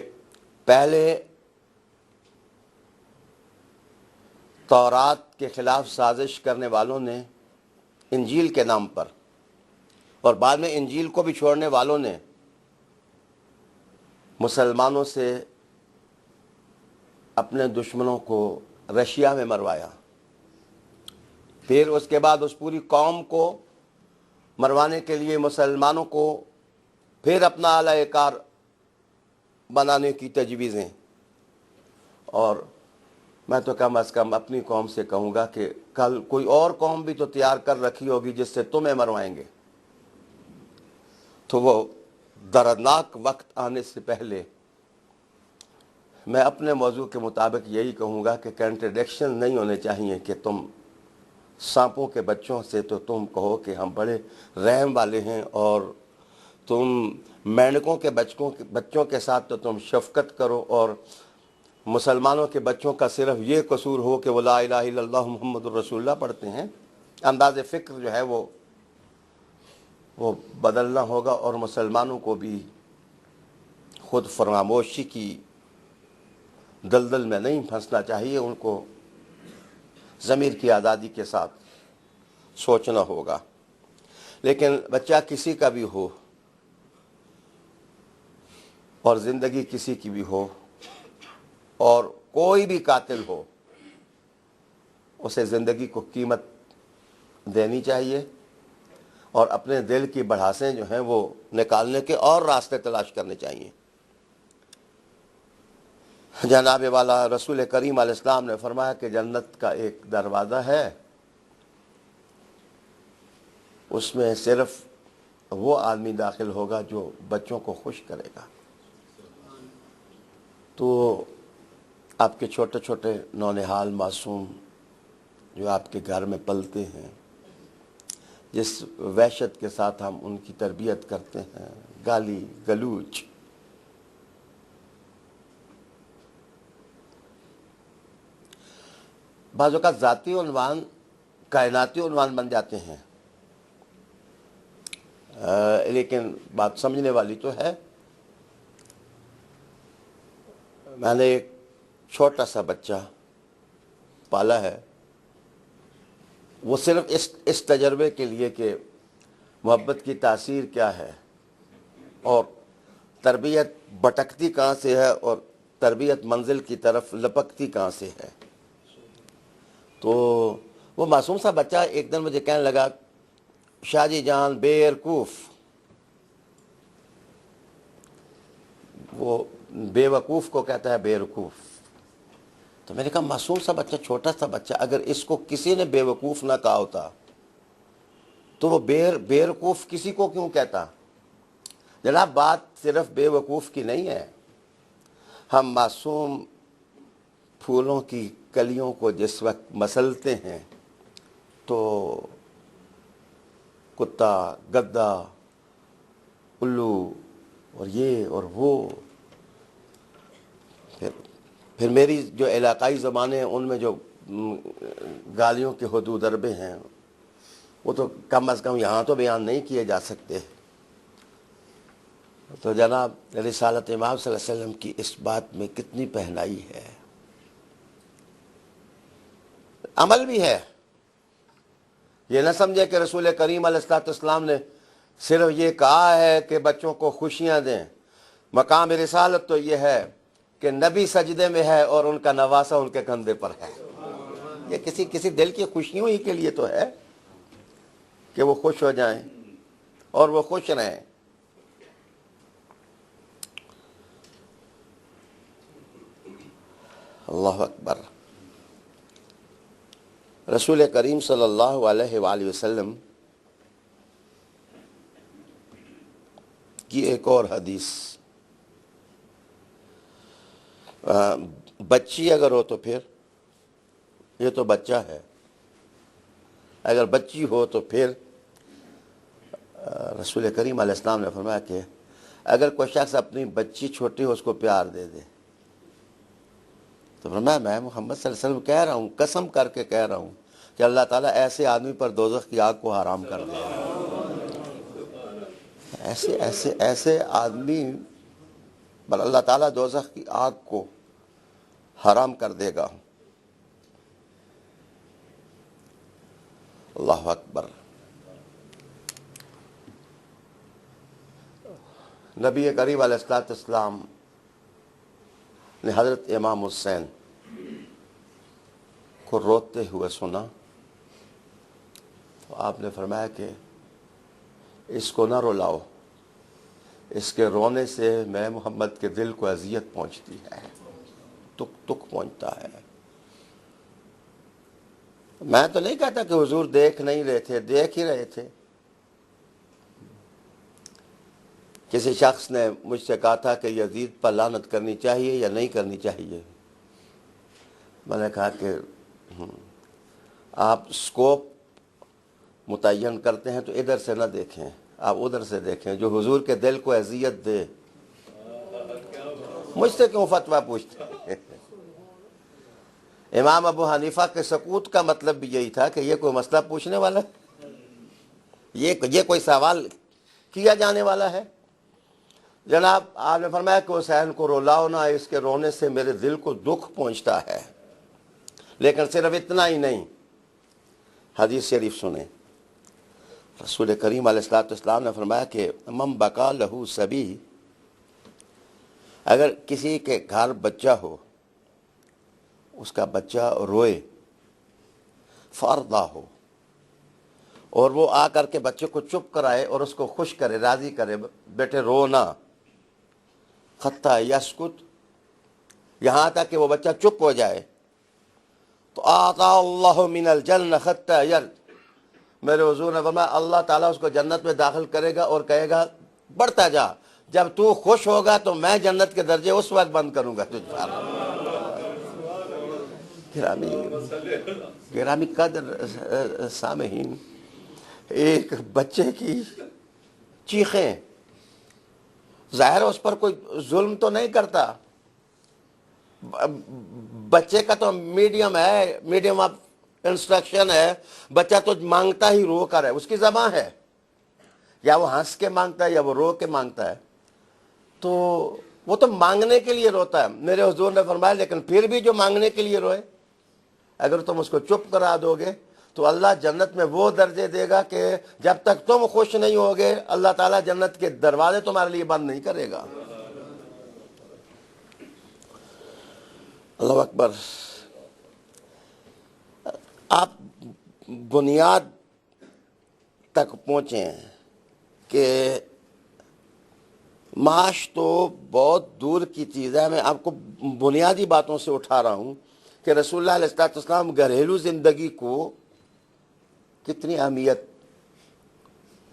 پہلے تورات کے خلاف سازش کرنے والوں نے انجیل کے نام پر، اور بعد میں انجیل کو بھی چھوڑنے والوں نے مسلمانوں سے اپنے دشمنوں کو رشیا میں مروایا، پھر اس کے بعد اس پوری قوم کو مروانے کے لیے مسلمانوں کو پھر اپنا اعلی کار بنانے کی تجویزیں، اور میں تو کم از کم اپنی قوم سے کہوں گا کہ کل کوئی اور قوم بھی تو تیار کر رکھی ہوگی جس سے تمہیں مروائیں گے، تو وہ دردناک وقت آنے سے پہلے میں اپنے موضوع کے مطابق یہی کہوں گا کہ کنٹرڈکشن نہیں ہونے چاہیے کہ تم سانپوں کے بچوں سے تو تم کہو کہ ہم بڑے رحم والے ہیں، اور تم مینڈکوں کے بچوں کے ساتھ تو تم شفقت کرو، اور مسلمانوں کے بچوں کا صرف یہ قصور ہو کہ وہ لا الہ الا اللہ محمد الرسول اللہ پڑھتے ہیں، انداز فکر جو ہے وہ بدلنا ہوگا، اور مسلمانوں کو بھی خود فراموشی کی دلدل میں نہیں پھنسنا چاہیے، ان کو ضمیر کی آزادی کے ساتھ سوچنا ہوگا۔ لیکن بچہ کسی کا بھی ہو اور زندگی کسی کی بھی ہو اور کوئی بھی قاتل ہو، اسے زندگی کو قیمت دینی چاہیے، اور اپنے دل کی بڑھاسیں جو ہیں وہ نکالنے کے اور راستے تلاش کرنے چاہیے۔ جناب والا رسول کریم علیہ السلام نے فرمایا کہ جنت کا ایک دروازہ ہے، اس میں صرف وہ آدمی داخل ہوگا جو بچوں کو خوش کرے گا۔ تو آپ کے چھوٹے چھوٹے نونہال معصوم جو آپ کے گھر میں پلتے ہیں، جس وحشت کے ساتھ ہم ان کی تربیت کرتے ہیں، گالی گلوچ بعض اوقات ذاتی عنوان کائناتی عنوان بن جاتے ہیں، لیکن بات سمجھنے والی تو ہے۔ میں نے ایک چھوٹا سا بچہ پالا ہے، وہ صرف اس تجربے کے لیے کہ محبت کی تاثیر کیا ہے اور تربیت بٹکتی کہاں سے ہے اور تربیت منزل کی طرف لپکتی کہاں سے ہے، تو وہ معصوم سا بچہ ایک دن مجھے کہنے لگا، شاہ جی جان بیوقوف، وہ بے وقوف کو کہتا ہے بیوقوف۔ تو میں نے کہا معصوم سا بچہ، چھوٹا سا بچہ، اگر اس کو کسی نے بے وقوف نہ کہا ہوتا تو وہ بے وقوف کسی کو کیوں کہتا؟ جناب بات صرف بے وقوف کی نہیں ہے، ہم معصوم پھولوں کی کلیوں کو جس وقت مسلتے ہیں تو کتا، گدا، الو اور یہ اور وہ، پھر میری جو علاقائی زبانیں ہیں ان میں جو گالیوں کے حدود ضربے ہیں وہ تو کم از کم یہاں تو بیان نہیں کیے جا سکتے۔ تو جناب رسالت امام صلی اللہ علیہ وسلم کی اس بات میں کتنی پہنائی ہے، عمل بھی ہے۔ یہ نہ سمجھے کہ رسول کریم علیہ السلام نے صرف یہ کہا ہے کہ بچوں کو خوشیاں دیں، مقام رسالت تو یہ ہے کہ نبی سجدے میں ہے اور ان کا نواسہ ان کے کندھے پر ہے۔ یہ کسی دل کی خوشیوں ہی کے لیے تو ہے کہ وہ خوش ہو جائیں اور وہ خوش رہیں۔ اللہ اکبر۔ رسول کریم صلی اللہ علیہ وآلہ وسلم کی ایک اور حدیث، بچی اگر ہو تو پھر یہ تو بچہ ہے، اگر بچی ہو تو پھر رسول کریم علیہ السلام نے فرمایا کہ اگر کوئی شخص اپنی بچی چھوٹی ہو اس کو پیار دے دے، تو فرمایا میں محمد صلی اللہ علیہ وسلم کہہ رہا ہوں، قسم کر کے کہہ رہا ہوں کہ اللہ تعالیٰ ایسے آدمی پر دوزخ کی آگ کو حرام کر دے گا۔ ایسے آدمی پر اللہ تعالیٰ دوزخ کی آگ کو حرام کر دے گا۔ اللہ اکبر۔ نبی کریم علیہ السلام نے حضرت امام حسین کو روتے ہوئے سنا تو آپ نے فرمایا کہ اس کو نہ رلاؤ، اس کے رونے سے میں محمد کے دل کو اذیت پہنچتی ہے، تک پہنچتا ہے۔ میں تو نہیں کہتا کہ حضور دیکھ نہیں رہے تھے، دیکھ ہی رہے تھے۔ کسی شخص نے مجھ سے کہا تھا کہ یزید پر لعنت کرنی چاہیے یا نہیں کرنی چاہیے، میں نے کہا کہ آپ سکوپ متعین کرتے ہیں تو ادھر سے نہ دیکھیں، آپ ادھر سے دیکھیں جو حضور کے دل کو اذیت دے۔ مجھ سے کیوں فتویٰ پوچھتے ہیں؟ امام ابو حنیفہ کے سکوت کا مطلب بھی یہی تھا کہ یہ کوئی مسئلہ پوچھنے والا ہے، یہ کوئی سوال کیا جانے والا ہے؟ جناب آپ نے فرمایا کہ حسین کو رلاؤ نہ، اس کے رونے سے میرے دل کو دکھ پہنچتا ہے۔ لیکن صرف اتنا ہی نہیں، حدیث شریف سنیں، رسول کریم علیہ السلام نے فرمایا کہ من بقا لہو سبی، اگر کسی کے گھر بچہ ہو، اس کا بچہ روئے، فارضا ہو، اور وہ آ کر کے بچے کو چپ کرائے اور اس کو خوش کرے، راضی کرے، بیٹے رونا، حتی یسکت، یہاں تک کہ وہ بچہ چپ ہو جائے، تو آتا اللہ من الجنہ حتی یرد، میرے حضور نے فرمایا اللہ تعالیٰ اس کو جنت میں داخل کرے گا اور کہے گا بڑھتا جا، جب تو خوش ہوگا تو میں جنت کے درجے اس وقت بند کروں گا تجھ پر۔ گرامی قدر سامعین، ایک بچے کی چیخیں، ظاہر اس پر کوئی ظلم تو نہیں کرتا، بچے کا تو میڈیم ہے، میڈیم آف انسٹرکشن ہے، بچہ تو مانگتا ہی رو کر ہے، اس کی زبان ہے، یا وہ ہنس کے مانگتا ہے یا وہ رو کے مانگتا ہے، تو وہ تو مانگنے کے لیے روتا ہے۔ میرے حضور نے فرمایا لیکن پھر بھی جو مانگنے کے لیے روئے، اگر تم اس کو چپ کرا دو گے تو اللہ جنت میں وہ درجے دے گا کہ جب تک تم خوش نہیں ہوگے اللہ تعالیٰ جنت کے دروازے تمہارے لیے بند نہیں کرے گا۔ اللہ اکبر۔ آپ بنیاد تک پہنچیں کہ معاش تو بہت دور کی چیز ہے، میں آپ کو بنیادی باتوں سے اٹھا رہا ہوں کہ رسول اللہ علیہ السلام گھریلو زندگی کو کتنی اہمیت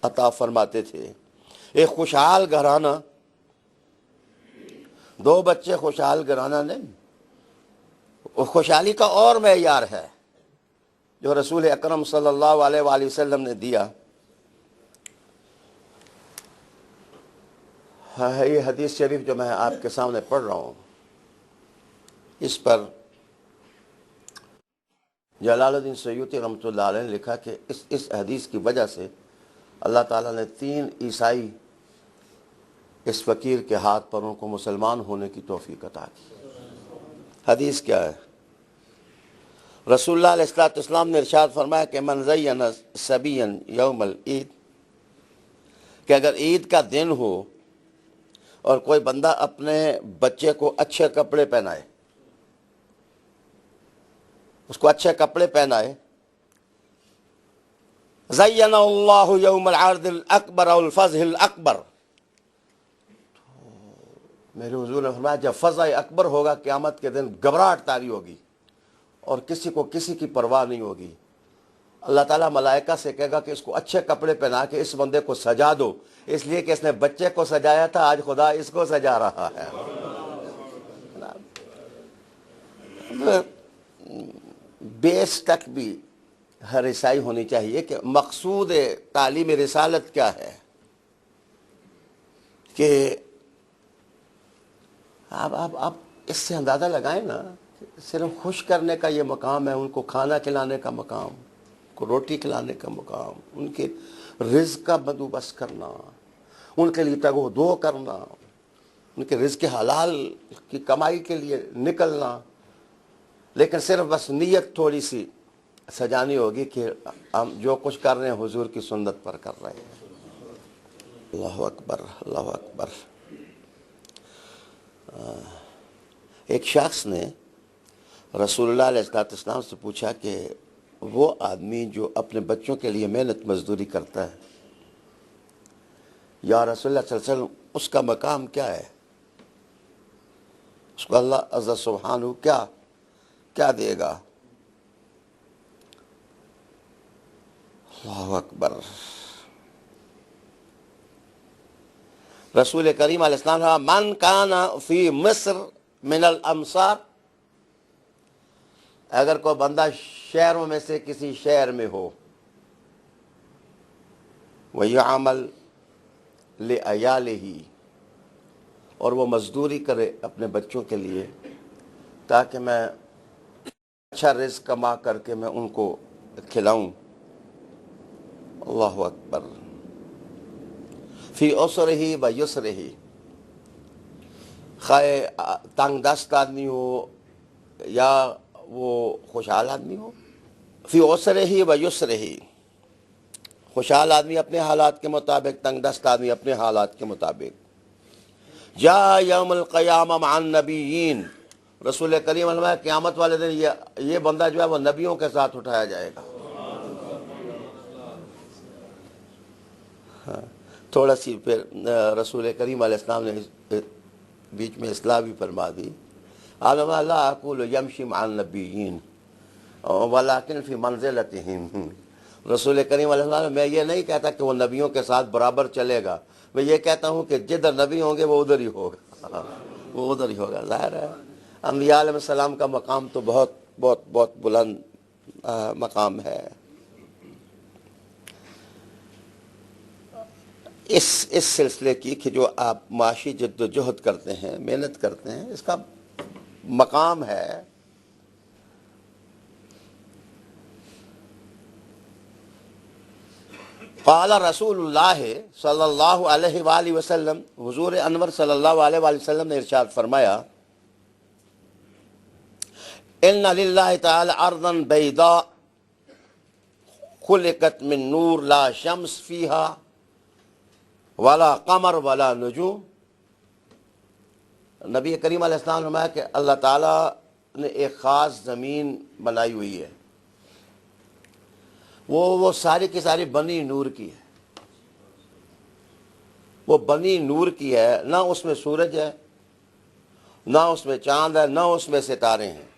عطا فرماتے تھے۔ ایک خوشحال گھرانہ، 2 بچے خوشحال گھرانہ نہیں، خوشحالی کا اور معیار ہے جو رسول اکرم صلی اللہ علیہ وآلہ وسلم نے دیا۔ یہ حدیث شریف جو میں آپ کے سامنے پڑھ رہا ہوں، اس پر جلال الدین سیوطی رحمۃ اللہ علیہ نے لکھا کہ اس حدیث کی وجہ سے اللہ تعالیٰ نے 3 عیسائی اس فقیر کے ہاتھ پروں کو مسلمان ہونے کی توفیق عطا کی۔ حدیث کیا ہے؟ رسول اللہ علیہ السلام نے ارشاد فرمایا کہ من زین صبیا یوم العید، کہ اگر عید کا دن ہو اور کوئی بندہ اپنے بچے کو اچھے کپڑے پہنائے، اس کو اچھے کپڑے پہنائے، زین اللہ یوم العرض الاکبر او الفضح الاکبر، میرے حضور نے فرمایا جب فضح اکبر ہوگا قیامت کے دن گھبراہٹ طاری ہوگی اور کسی کو کسی کی پرواہ نہیں ہوگی۔ اللہ تعالیٰ ملائکہ سے کہے گا کہ اس کو اچھے کپڑے پہنا کے اس بندے کو سجا دو، اس لیے کہ اس نے بچے کو سجایا تھا، آج خدا اس کو سجا رہا ہے۔ بیس تک بھی ہر عیسائی ہونی چاہیے کہ مقصود تعلیم رسالت کیا ہے، کہ آپ اس سے اندازہ لگائیں نا، صرف خوش کرنے کا یہ مقام ہے، ان کو کھانا کھلانے کا مقام، ان کو روٹی کھلانے کا مقام، ان کے رزق کا بندوبست کرنا، ان کے لیے تگ و دو کرنا، ان کے رزق حلال کی کمائی کے لیے نکلنا، لیکن صرف بس نیت تھوڑی سی سجانی ہوگی کہ ہم جو کچھ کر رہے ہیں حضور کی سنت پر کر رہے ہیں۔ اللہ اکبر، اللہ اکبر۔ ایک شخص نے رسول اللہ علیہ السلام سے پوچھا کہ وہ آدمی جو اپنے بچوں کے لیے محنت مزدوری کرتا ہے، یا رسول اللہ صلی اللہ علیہ وسلم اس کا مقام کیا ہے، اس کو اللہ عز سبحانہ کیا دے گا؟ اللہ اکبر۔ رسول کریم علیہ السلام من کان فی مصر من الامصار، اگر کوئی بندہ شہروں میں سے کسی شہر میں ہو، وَيَعْمَلْ لِعَيَالِهِ، اور وہ مزدوری کرے اپنے بچوں کے لیے تاکہ میں اچھا رزق کما کر کے میں ان کو کھلاؤں، اللہ اکبر، فی عسرہ و یسرہ، خواہ تنگ دست آدمی ہو یا وہ خوشحال آدمی ہو، فی عسرہ و یسرہ، خوشحال آدمی اپنے حالات کے مطابق، تنگ دست آدمی اپنے حالات کے مطابق، جا یوم القیامہ مع النبیین، رسول کریم علیہ وسلم قیامت والے دن یہ بندہ جو ہے وہ نبیوں کے ساتھ اٹھایا جائے گا۔ تھوڑا سی پھر رسول کریم علیہ السلام نے بیچ میں اصلاح بھی فرما دی، لا اقول یمشی مع النبیین ولکن فی منزلتہم، رسول کریم علیہ السلام میں یہ نہیں کہتا کہ وہ نبیوں کے ساتھ برابر چلے گا، میں یہ کہتا ہوں کہ جدھر نبی ہوں گے وہ ادھر ہی ہوگا، وہ ادھر ہی ہوگا۔ ظاہر ہے انبیاء علیہ السلام کا مقام تو بہت بہت بہت بلند مقام ہے۔ اس سلسلے کی کہ جو آپ معاشی جد و جہد کرتے ہیں، محنت کرتے ہیں، اس کا مقام ہے قال رسول اللہ صلی اللہ علیہ وآلہ وسلم، حضور انور صلی اللہ علیہ وآلہ وسلم نے ارشاد فرمایا، ان للہ تعالی ارضا بیضاء خلقت من نور لا شمس فیہا ولا قمر ولا نجوم۔ نبی کریم علیہ السلام نے فرمایا کہ اللہ تعالیٰ نے ایک خاص زمین بنائی ہوئی ہے، وہ ساری کی ساری بنی نور کی ہے، وہ بنی نور کی ہے، نہ اس میں سورج ہے، نہ اس میں چاند ہے، نہ اس میں ستارے ہیں،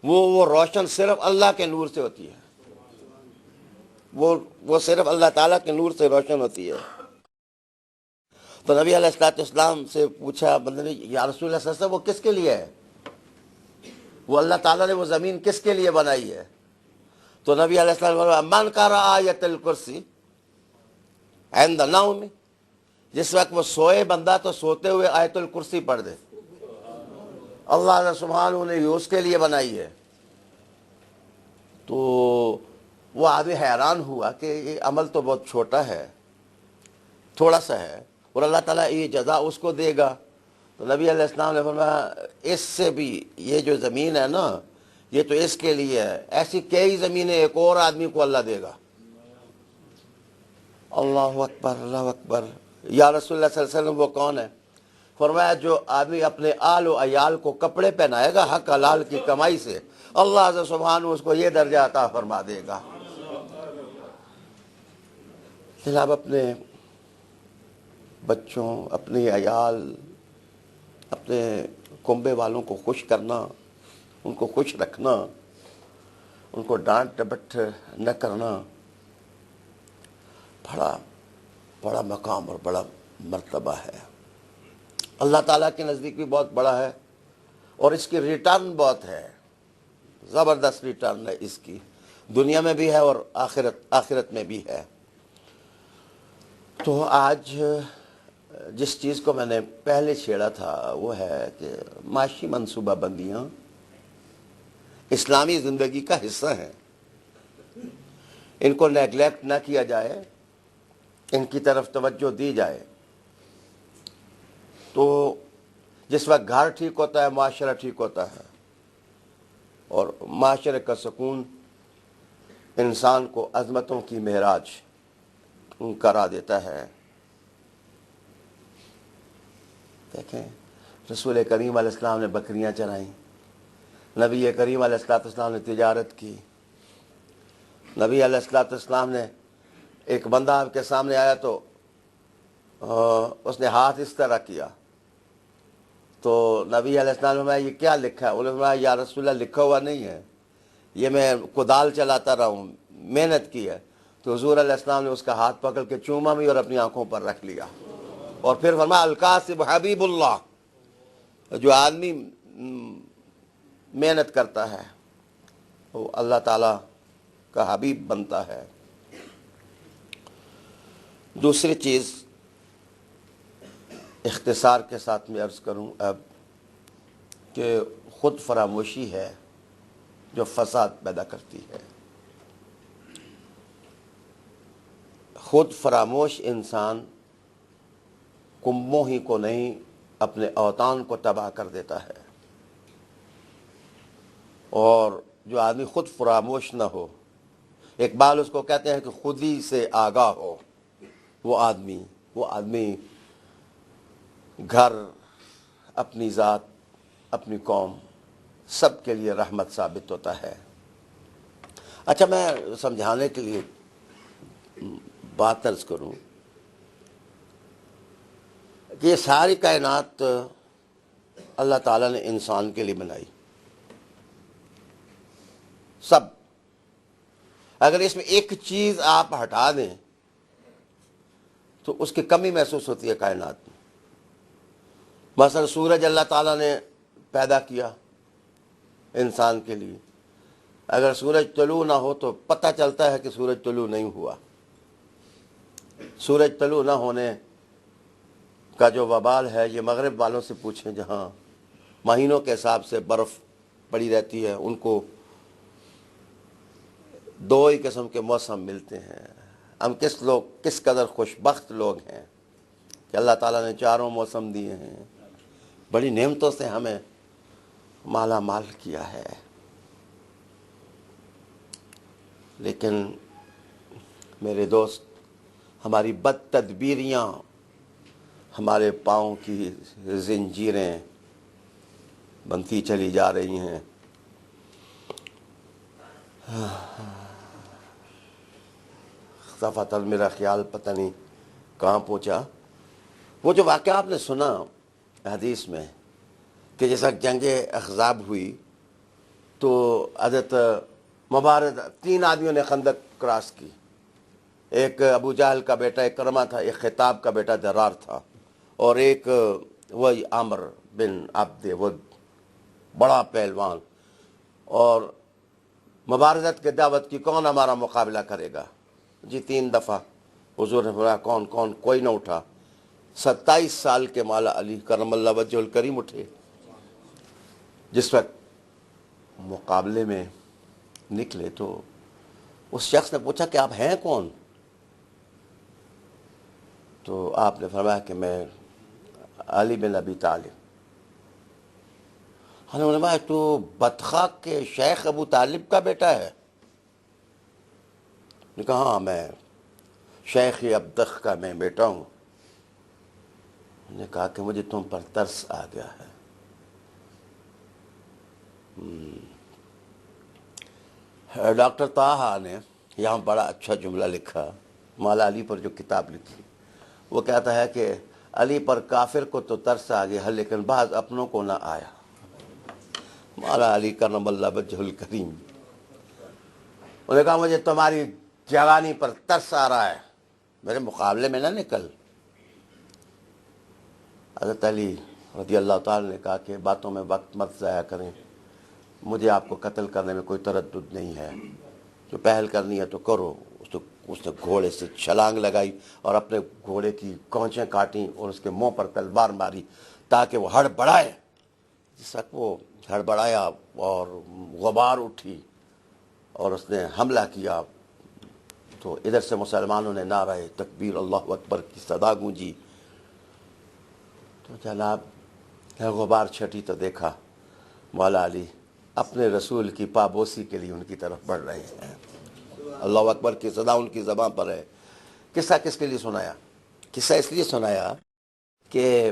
وہ روشن صرف اللہ کے نور سے ہوتی ہے، وہ صرف اللہ تعالیٰ کے نور سے روشن ہوتی ہے۔ تو نبی علیہ السلام سے پوچھا بندے نے، یا رسول اللہ صلی اللہ علیہ وسلم وہ کس کے لیے ہے؟ وہ اللہ تعالیٰ نے وہ زمین کس کے لیے بنائی ہے؟ تو نبی علیہ السلام نے فرمایا، من قرأ آیت الکرسی عند نوم، جس وقت وہ سوئے بندہ تو سوتے ہوئے آیت الکرسی پڑھ دے، اللہ سبحانہ نے اس کے لیے بنائی ہے۔ تو وہ آدمی حیران ہوا کہ یہ عمل تو بہت چھوٹا ہے، تھوڑا سا ہے، اور اللہ تعالیٰ یہ جزا اس کو دے گا۔ تو نبی علیہ السلام نے فرمایا، اس سے بھی یہ جو زمین ہے نا، یہ تو اس کے لیے ہے، ایسی کئی زمینیں ایک اور آدمی کو اللہ دے گا۔ اللہ اکبر، اللہ اکبر۔ یا رسول اللہ صلی اللہ علیہ وسلم وہ کون ہے؟ فرمایا، جو آدمی اپنے آل و عیال کو کپڑے پہنائے گا حق حلال کی کمائی سے، اللہ سبحانہ اس کو یہ درجہ عطا فرما دے گا۔ جناب، اپنے بچوں، اپنے عیال، اپنے کنبے والوں کو خوش کرنا، ان کو خوش رکھنا، ان کو ڈانٹ ڈپٹ نہ کرنا، بڑا مقام اور بڑا مرتبہ ہے، اللہ تعالیٰ کے نزدیک بھی بہت بڑا ہے، اور اس کی ریٹرن بہت ہے، زبردست ریٹرن ہے اس کی، دنیا میں بھی ہے اور آخرت میں بھی ہے۔ تو آج جس چیز کو میں نے پہلے چھیڑا تھا وہ ہے کہ معاشی منصوبہ بندیاں اسلامی زندگی کا حصہ ہیں، ان کو نیگلیکٹ نہ کیا جائے، ان کی طرف توجہ دی جائے۔ تو جس وقت گھر ٹھیک ہوتا ہے معاشرہ ٹھیک ہوتا ہے، اور معاشرے کا سکون انسان کو عظمتوں کی معراج کرا دیتا ہے۔ دیکھیں، رسول کریم علیہ السلام نے بکریاں چرائیں، نبی کریم علیہ السلام نے تجارت کی، نبی علیہ السلام نے، ایک بندہ آپ کے سامنے آیا تو اس نے ہاتھ اس طرح کیا، تو نبی علیہ السلام نے فرمایا، یہ کیا لکھا ہے؟ انہوں نے فرمایا، یا رسول اللہ لکھا ہوا نہیں ہے، یہ میں کدال چلاتا رہا ہوں، محنت کی ہے۔ تو حضور علیہ السلام نے اس کا ہاتھ پکڑ کے چوما بھی اور اپنی آنکھوں پر رکھ لیا، اور پھر فرمایا، الکاسب حبیب اللہ، جو آدمی محنت کرتا ہے وہ اللہ تعالیٰ کا حبیب بنتا ہے۔ دوسری چیز اختصار کے ساتھ میں عرض کروں اب، کہ خود فراموشی ہے جو فساد پیدا کرتی ہے۔ خود فراموش انسان کنبوں ہی کو نہیں، اپنے اوطان کو تباہ کر دیتا ہے، اور جو آدمی خود فراموش نہ ہو، اقبال اس کو کہتے ہیں کہ خودی سے آگاہ ہو، وہ آدمی گھر، اپنی ذات، اپنی قوم، سب کے لیے رحمت ثابت ہوتا ہے۔ اچھا، میں سمجھانے کے لیے بات عرض کروں کہ یہ ساری کائنات اللہ تعالیٰ نے انسان کے لیے بنائی، سب۔ اگر اس میں ایک چیز آپ ہٹا دیں تو اس کی کمی محسوس ہوتی ہے کائنات میں۔ مثلا سورج اللہ تعالیٰ نے پیدا کیا انسان کے لیے، اگر سورج طلوع نہ ہو تو پتہ چلتا ہے کہ سورج طلوع نہیں ہوا۔ سورج طلوع نہ ہونے کا جو وبال ہے، یہ مغرب والوں سے پوچھیں، جہاں مہینوں کے حساب سے برف پڑی رہتی ہے، ان کو دو ہی قسم کے موسم ملتے ہیں، ہم کس قدر خوش بخت لوگ ہیں کہ اللہ تعالیٰ نے چاروں موسم دیے ہیں، بڑی نعمتوں سے ہمیں مالا مال کیا ہے، لیکن میرے دوست ہماری بد تدبیریاں ہمارے پاؤں کی زنجیریں بنتی چلی جا رہی ہیں۔ دفعتاً میرا خیال پتہ نہیں کہاں پہنچا، وہ جو واقعہ آپ نے سنا حدیث میں کہ جیسا جنگ احزاب ہوئی تو حضرت مبارز 3 آدمیوں نے خندق کراس کی، ایک ابو جہل کا بیٹا اکرمہ تھا، ایک خطاب کا بیٹا درار تھا، اور ایک وہی عامر بن عبد ود، بڑا پہلوان۔ اور مبارزت کے دعوت کی کون ہمارا مقابلہ کرے گا؟ جی 3 دفعہ حضور نے فرمایا کون کوئی نہ اٹھا۔ 27 سال کے مولا علی کرم اللہ وجہ الکریم اٹھے۔ جس وقت مقابلے میں نکلے تو اس شخص نے پوچھا کہ آپ ہیں کون؟ تو آپ نے فرمایا کہ میں علی بن ابی طالب۔ ہم نے فرمایا تو بطخاک کے شیخ ابو طالب کا بیٹا ہے؟ نے کہا ہاں میں شیخ ابدخ کا میں بیٹا ہوں۔ نے کہا کہ مجھے تم پر ترس آ گیا ہے۔ ڈاکٹر طاہا نے یہاں بڑا اچھا جملہ لکھا، مولا علی پر جو کتاب لکھی، وہ کہتا ہے کہ علی پر کافر کو تو ترس آ گیا لیکن بعض اپنوں کو نہ آیا۔ مولا علی کرم اللہ وجہ الکریم، انہوں نے کہا مجھے تمہاری جوانی پر ترس آ رہا ہے، میرے مقابلے میں نہ نکل۔ حضرت علی رضی اللہ تعالی نے کہا کہ باتوں میں وقت مت ضائع کریں، مجھے آپ کو قتل کرنے میں کوئی تردد نہیں ہے، جو پہل کرنی ہے تو کرو۔ اس نے گھوڑے سے چھلانگ لگائی اور اپنے گھوڑے کی کونچیں کاٹیں اور اس کے منہ پر تلوار ماری تاکہ وہ ہڑبڑائے۔ جس وقت وہ ہڑبڑایا اور غبار اٹھی اور اس نے حملہ کیا تو ادھر سے مسلمانوں نے نعرہ تکبیر اللہ اکبر کی صدا گونجی۔ تو جناب غبار چھٹی تو دیکھا مولا علی اپنے رسول کی پابوسی کے لیے ان کی طرف بڑھ رہے ہیں۔ اللہ اکبر کی صدا ان کی زبان پر ہے۔ قصہ کس کے لیے سنایا؟ قصہ اس لیے سنایا کہ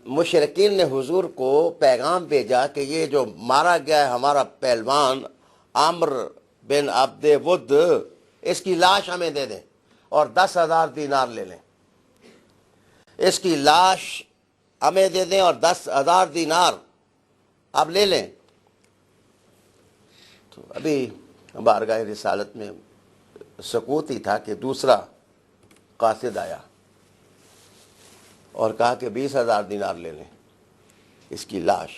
مشرکین نے حضور کو پیغام بھیجا کہ یہ جو مارا گیا ہے ہمارا پہلوان عامر بن عبد ود، اس کی لاش ہمیں دے دیں اور 10,000 دینار لے لیں۔ اس کی لاش ہمیں دے دیں اور 10,000 دینار آپ لے لیں۔ تو ابھی بارگاہ رسالت میں سکوت ہی تھا کہ دوسرا قاصد آیا اور کہا کہ 20,000 دینار لے لیں اس کی لاش۔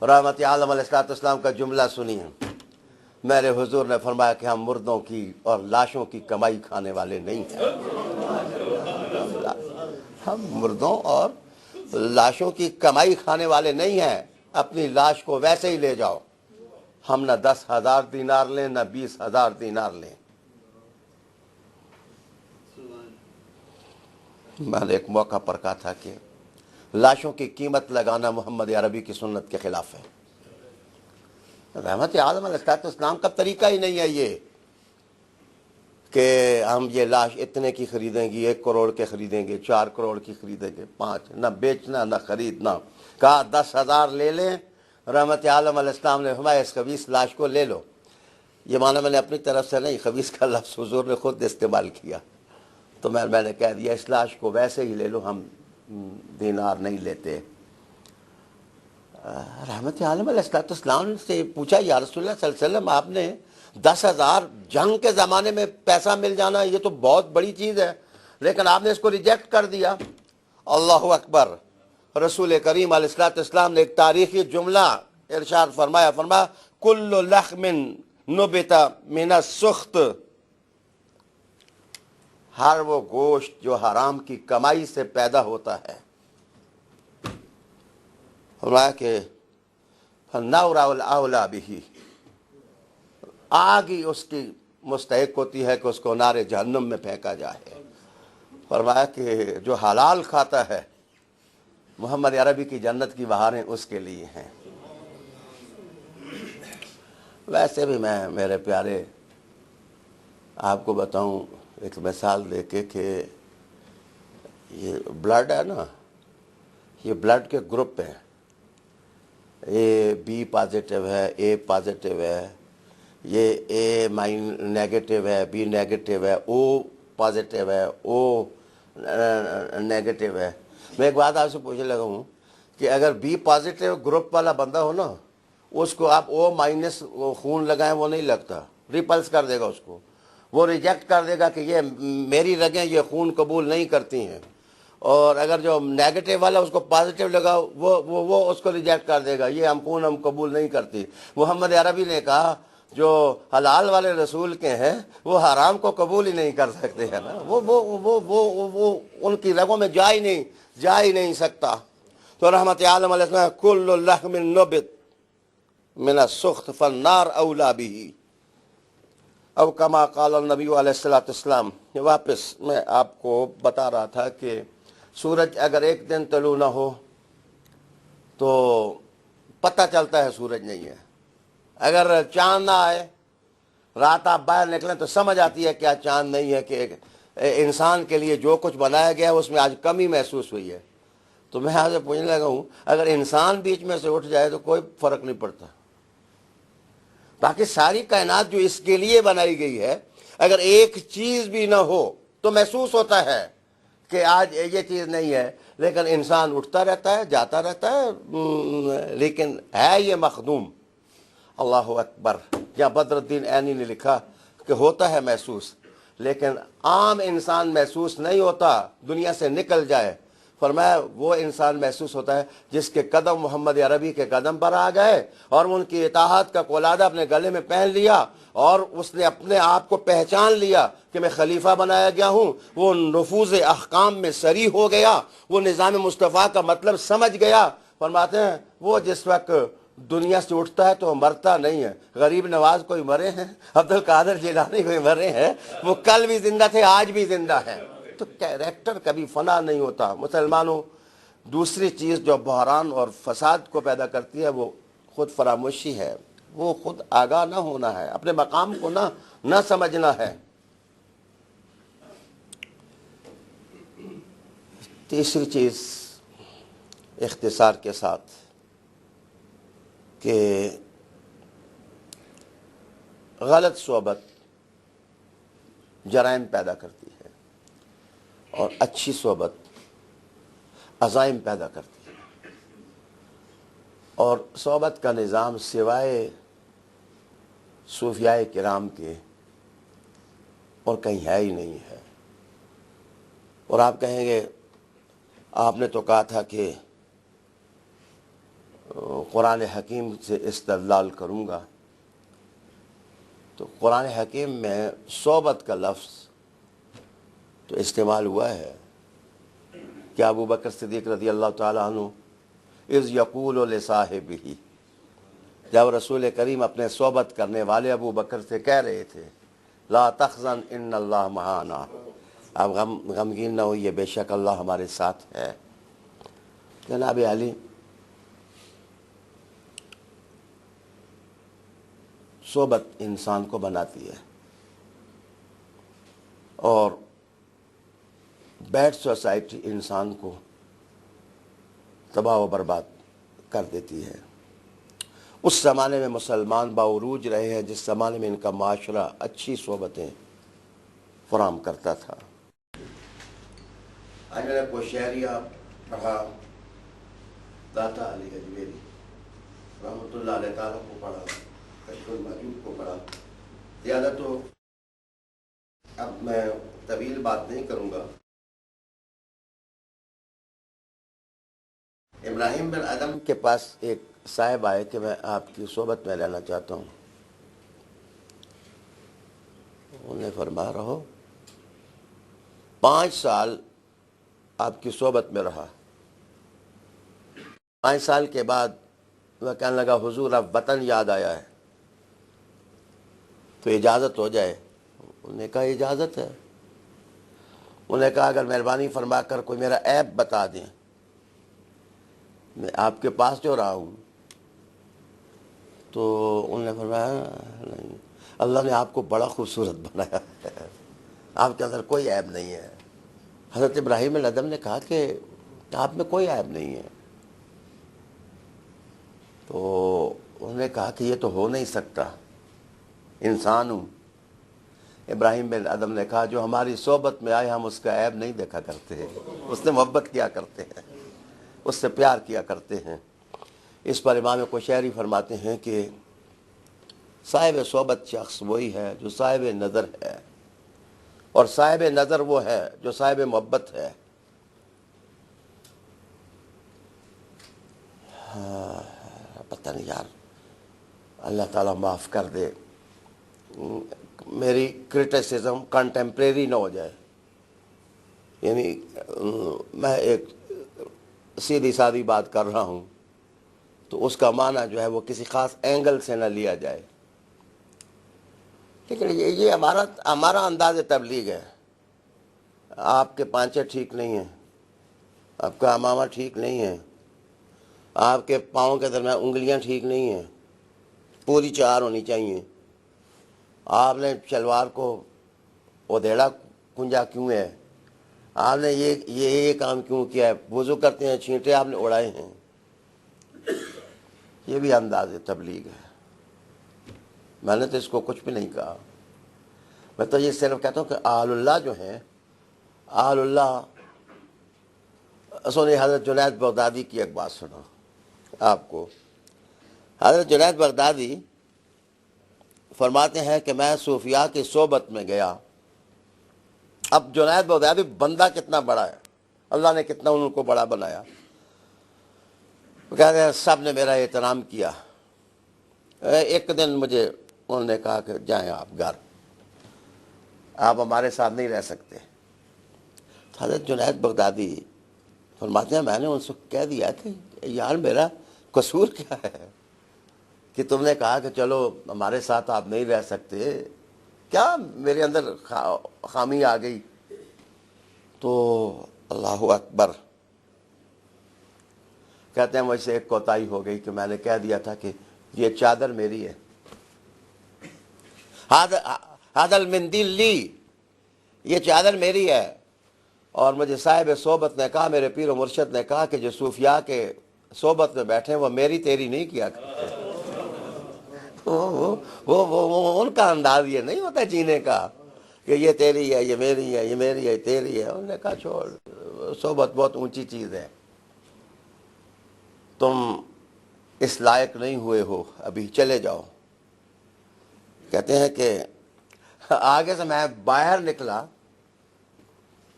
رحمت عالم علیہ السلام کا جملہ سنیے، میرے حضور نے فرمایا کہ ہم مردوں کی اور لاشوں کی کمائی کھانے والے نہیں ہیں۔ ہم مردوں اور لاشوں کی کمائی کھانے والے نہیں ہیں، اپنی لاش کو ویسے ہی لے جاؤ، ہم نہ 10,000 دینار لیں نہ 20,000 دینار لیں۔ میں نے ایک موقع پر کہا تھا کہ لاشوں کی قیمت لگانا محمد عربی کی سنت کے خلاف ہے۔ رحمت عالم علیہ السلام کا طریقہ ہی نہیں ہے یہ کہ ہم یہ لاش اتنے کی خریدیں گے، 1 کروڑ کے خریدیں گے، 4 کروڑ کی خریدیں گے، 5، نہ بیچنا نہ خریدنا۔ کہا 10,000 لے لیں۔ رحمت عالم علیہ السلام نے فرمایا اس خبیث لاش کو لے لو۔ یہ معنی میں نے اپنی طرف سے نہیں، خبیث کا لفظ حضور نے خود استعمال کیا، تو میں نے کہہ دیا اس لاش کو ویسے ہی لے لو، ہم دینار نہیں لیتے۔ رحمت عالم علیہ السلام سے پوچھا یا رسول اللہ صلی اللہ علیہ وسلم، آپ نے 10,000 جنگ کے زمانے میں پیسہ مل جانا یہ تو بہت بڑی چیز ہے، لیکن آپ نے اس کو ریجیکٹ کر دیا۔ اللہ اکبر۔ رسول کریم علیہ السلام نے ایک تاریخی جملہ ارشاد فرمایا، کل لحم نبت من السخط، ہر وہ گوشت جو حرام کی کمائی سے پیدا ہوتا ہے، فرمایا کہ فالنار اولیٰ بہ، آگ ہی اس کی مستحق ہوتی ہے کہ اس کو نار جہنم میں پھینکا جائے۔ فرمایا کہ جو حلال کھاتا ہے محمد عربی کی جنت کی بہاریں اس کے لیے ہیں۔ ویسے بھی میں میرے پیارے آپ کو بتاؤں ایک مثال دے کے کہ یہ بلڈ ہے نا، یہ بلڈ کے گروپ ہیں، اے بی پازیٹیو ہے، اے پازیٹیو ہے، یہ اے نیگیٹو ہے، بی نیگیٹو ہے، او پازیٹیو ہے، او نیگیٹو ہے۔ میں ایک بات آپ سے پوچھنے لگا ہوں کہ اگر بی پازیٹیو گروپ والا بندہ ہو نا، اس کو آپ او مائنس خون لگائیں وہ نہیں لگتا، ریپلس کر دے گا اس کو، وہ ریجیکٹ کر دے گا کہ یہ میری رگیں یہ خون قبول نہیں کرتی ہیں۔ اور اگر جو نیگیٹو والا اس کو پازیٹیو لگا وہ اس کو ریجیکٹ کر دے گا، یہ خون ہم قبول نہیں کرتی۔ محمد عربی نے کہا جو حلال والے رسول کے ہیں وہ حرام کو قبول ہی نہیں کر سکتے ہیں نا، وہ ان کی رگوں میں جا ہی نہیں سکتا۔ تو رحمت عالم علیہ السلام کل لحم نبت من السخط فالنار اولا به، او کما قال النبی علیہ السلام۔ واپس میں آپ کو بتا رہا تھا کہ سورج اگر ایک دن طلوع نہ ہو تو پتہ چلتا ہے سورج نہیں ہے، اگر چاند نہ آئے رات آپ باہر نکلیں تو سمجھ آتی ہے کیا چاند نہیں ہے، کہ انسان کے لیے جو کچھ بنایا گیا ہے اس میں آج کمی محسوس ہوئی ہے۔ تو میں آج پوچھنے لگا ہوں اگر انسان بیچ میں سے اٹھ جائے تو کوئی فرق نہیں پڑتا، باقی ساری کائنات جو اس کے لیے بنائی گئی ہے اگر ایک چیز بھی نہ ہو تو محسوس ہوتا ہے کہ آج یہ چیز نہیں ہے، لیکن انسان اٹھتا رہتا ہے جاتا رہتا ہے، لیکن ہے یہ مخدوم۔ اللہ اکبر۔ یا بدر الدین عینی نے لکھا کہ ہوتا ہے محسوس لیکن عام انسان محسوس نہیں ہوتا، دنیا سے نکل جائے۔ فرمایا وہ انسان محسوس ہوتا ہے جس کے قدم محمد عربی کے قدم پر آ گئے اور ان کی اطاعت کا قلادہ اپنے گلے میں پہن لیا اور اس نے اپنے آپ کو پہچان لیا کہ میں خلیفہ بنایا گیا ہوں، وہ نفوذ احکام میں سری ہو گیا، وہ نظام مصطفیٰ کا مطلب سمجھ گیا۔ فرماتے ہیں وہ جس وقت دنیا سے اٹھتا ہے تو مرتا نہیں ہے۔ غریب نواز کوئی مرے ہیں، عبد القادر جیلانی کوئی مرے ہیں، وہ کل بھی زندہ تھے آج بھی زندہ ہیں۔ تو کیریکٹر کبھی فنا نہیں ہوتا۔ مسلمانوں، دوسری چیز جو بحران اور فساد کو پیدا کرتی ہے وہ خود فراموشی ہے، وہ خود آگاہ نہ ہونا ہے، اپنے مقام کو نہ سمجھنا ہے۔ تیسری چیز اختصار کے ساتھ کہ غلط صحبت جرائم پیدا کرتی ہے اور اچھی صحبت عزائم پیدا کرتی ہے، اور صحبت کا نظام سوائے صوفیاء کرام کے اور کہیں ہے ہی نہیں ہے۔ اور آپ کہیں گے آپ نے تو کہا تھا کہ قرآن حکیم سے استدلال کروں گا، تو قرآن حکیم میں صحبت کا لفظ تو استعمال ہوا ہے کہ ابو بکر صدیق رضی اللہ تعالیٰ عنہ اذ یقول لصاحبہ، جب رسول کریم اپنے صحبت کرنے والے ابو بکر سے کہہ رہے تھے لا تحزن ان اللہ معنا، آپ غمگین نہ ہوئیے بے شک اللہ ہمارے ساتھ ہے۔ جناب علی، صحبت انسان کو بناتی ہے اور بیڈ سوسائٹی انسان کو تباہ و برباد کر دیتی ہے۔ اس زمانے میں مسلمان باعروج رہے ہیں جس زمانے میں ان کا معاشرہ اچھی صحبتیں فراہم کرتا تھا۔ آج میں نے کوشیریہ پڑھا، داتا علی اجمیری رحمۃ اللہ علیہ تعالیٰ کو پڑھا، کشف المحجوب کو پڑھا۔ زیادہ تو اب میں طویل بات نہیں کروں گا۔ ابراہیم بن ادم کے پاس ایک صاحب آئے کہ میں آپ کی صحبت میں رہنا چاہتا ہوں۔ انہوں نے فرمایا رہو۔ 5 سال آپ کی صحبت میں رہا۔ 5 سال کے بعد وہ کہنے لگا حضور اب وطن یاد آیا ہے تو اجازت ہو جائے انہوں نے کہا اجازت ہے. انہوں نے کہا اگر مہربانی فرما کر کوئی میرا عیب بتا دیں، میں آپ کے پاس جو رہا ہوں. تو انہوں نے فرمایا نہیں، اللہ نے آپ کو بڑا خوبصورت بنایا ہے، آپ کے اندر کوئی عیب نہیں ہے. حضرت ابراہیم علیہ السلام نے کہا کہ آپ میں کوئی عیب نہیں ہے. تو انہوں نے کہا کہ یہ تو ہو نہیں سکتا، انسان ہوں. ابراہیم بن ادم نے کہا جو ہماری صحبت میں آئے ہم اس کا عیب نہیں دیکھا کرتے ہیں، اس سے محبت کیا کرتے ہیں، اس سے پیار کیا کرتے ہیں. اس پر امام قشیری فرماتے ہیں کہ صاحب صحبت شخص وہی ہے جو صاحب نظر ہے، اور صاحب نظر وہ ہے جو صاحب محبت ہے. پتہ نہیں یار، اللہ تعالیٰ معاف کر دے، میری کرٹیسزم کنٹمپریری نہ ہو جائے. یعنی میں ایک سیدھی سادھی بات کر رہا ہوں تو اس کا معنی جو ہے وہ کسی خاص اینگل سے نہ لیا جائے. لیکن یہ ہمارا انداز تبلیغ ہے. آپ کے پانچے ٹھیک نہیں ہیں، آپ کا امامہ ٹھیک نہیں ہے، آپ کے پاؤں کے درمیان انگلیاں ٹھیک نہیں ہیں، پوری 4 ہونی چاہیے. آپ نے شلوار کو ادھیڑا کنجا کیوں ہے، آپ نے یہ کام کیوں کیا ہے، وضو کرتے ہیں چھینٹے آپ نے اڑائے ہیں. یہ بھی انداز تبلیغ ہے. میں نے تو اس کو کچھ بھی نہیں کہا. میں تو یہ صرف کہتا ہوں کہ آل اللہ جو ہیں، آل اللہ سنی. حضرت جنید بغدادی کی ایک بات سنا آپ کو. حضرت جنید بغدادی فرماتے ہیں کہ میں صوفیاء کی صحبت میں گیا. اب جنید بغدادی بندہ کتنا بڑا ہے، اللہ نے کتنا ان کو بڑا بنایا. وہ کہتے ہیں سب نے میرا احترام کیا. ایک دن مجھے انہوں نے کہا کہ جائیں آپ گھر، آپ ہمارے ساتھ نہیں رہ سکتے. حضرت جنید بغدادی فرماتے ہیں میں نے ان سے کہہ دیا کہ یار میرا قصور کیا ہے کہ تم نے کہا کہ چلو ہمارے ساتھ آپ نہیں رہ سکتے، کیا میرے اندر خامی آ گئی. تو اللہ اکبر، کہتے ہیں مجھ سے ایک کوتاہی ہو گئی کہ میں نے کہہ دیا تھا کہ یہ چادر میری ہے، ہذا المندیل لی، یہ چادر میری ہے. اور مجھے صاحب صحبت نے کہا، میرے پیر و مرشد نے کہا کہ جو صوفیاء کے صحبت میں بیٹھے وہ میری تیری نہیں کیا کرتے. وہ ان کا انداز یہ نہیں ہوتا جینے کا کہ یہ تیری ہے، یہ میری ہے، یہ میری ہے، تیری ہے. انہوں نے کہا چھوڑ، صحبت بہت اونچی چیز ہے، تم اس لائق نہیں ہوئے ہو، ابھی چلے جاؤ. کہتے ہیں کہ آگے سے میں باہر نکلا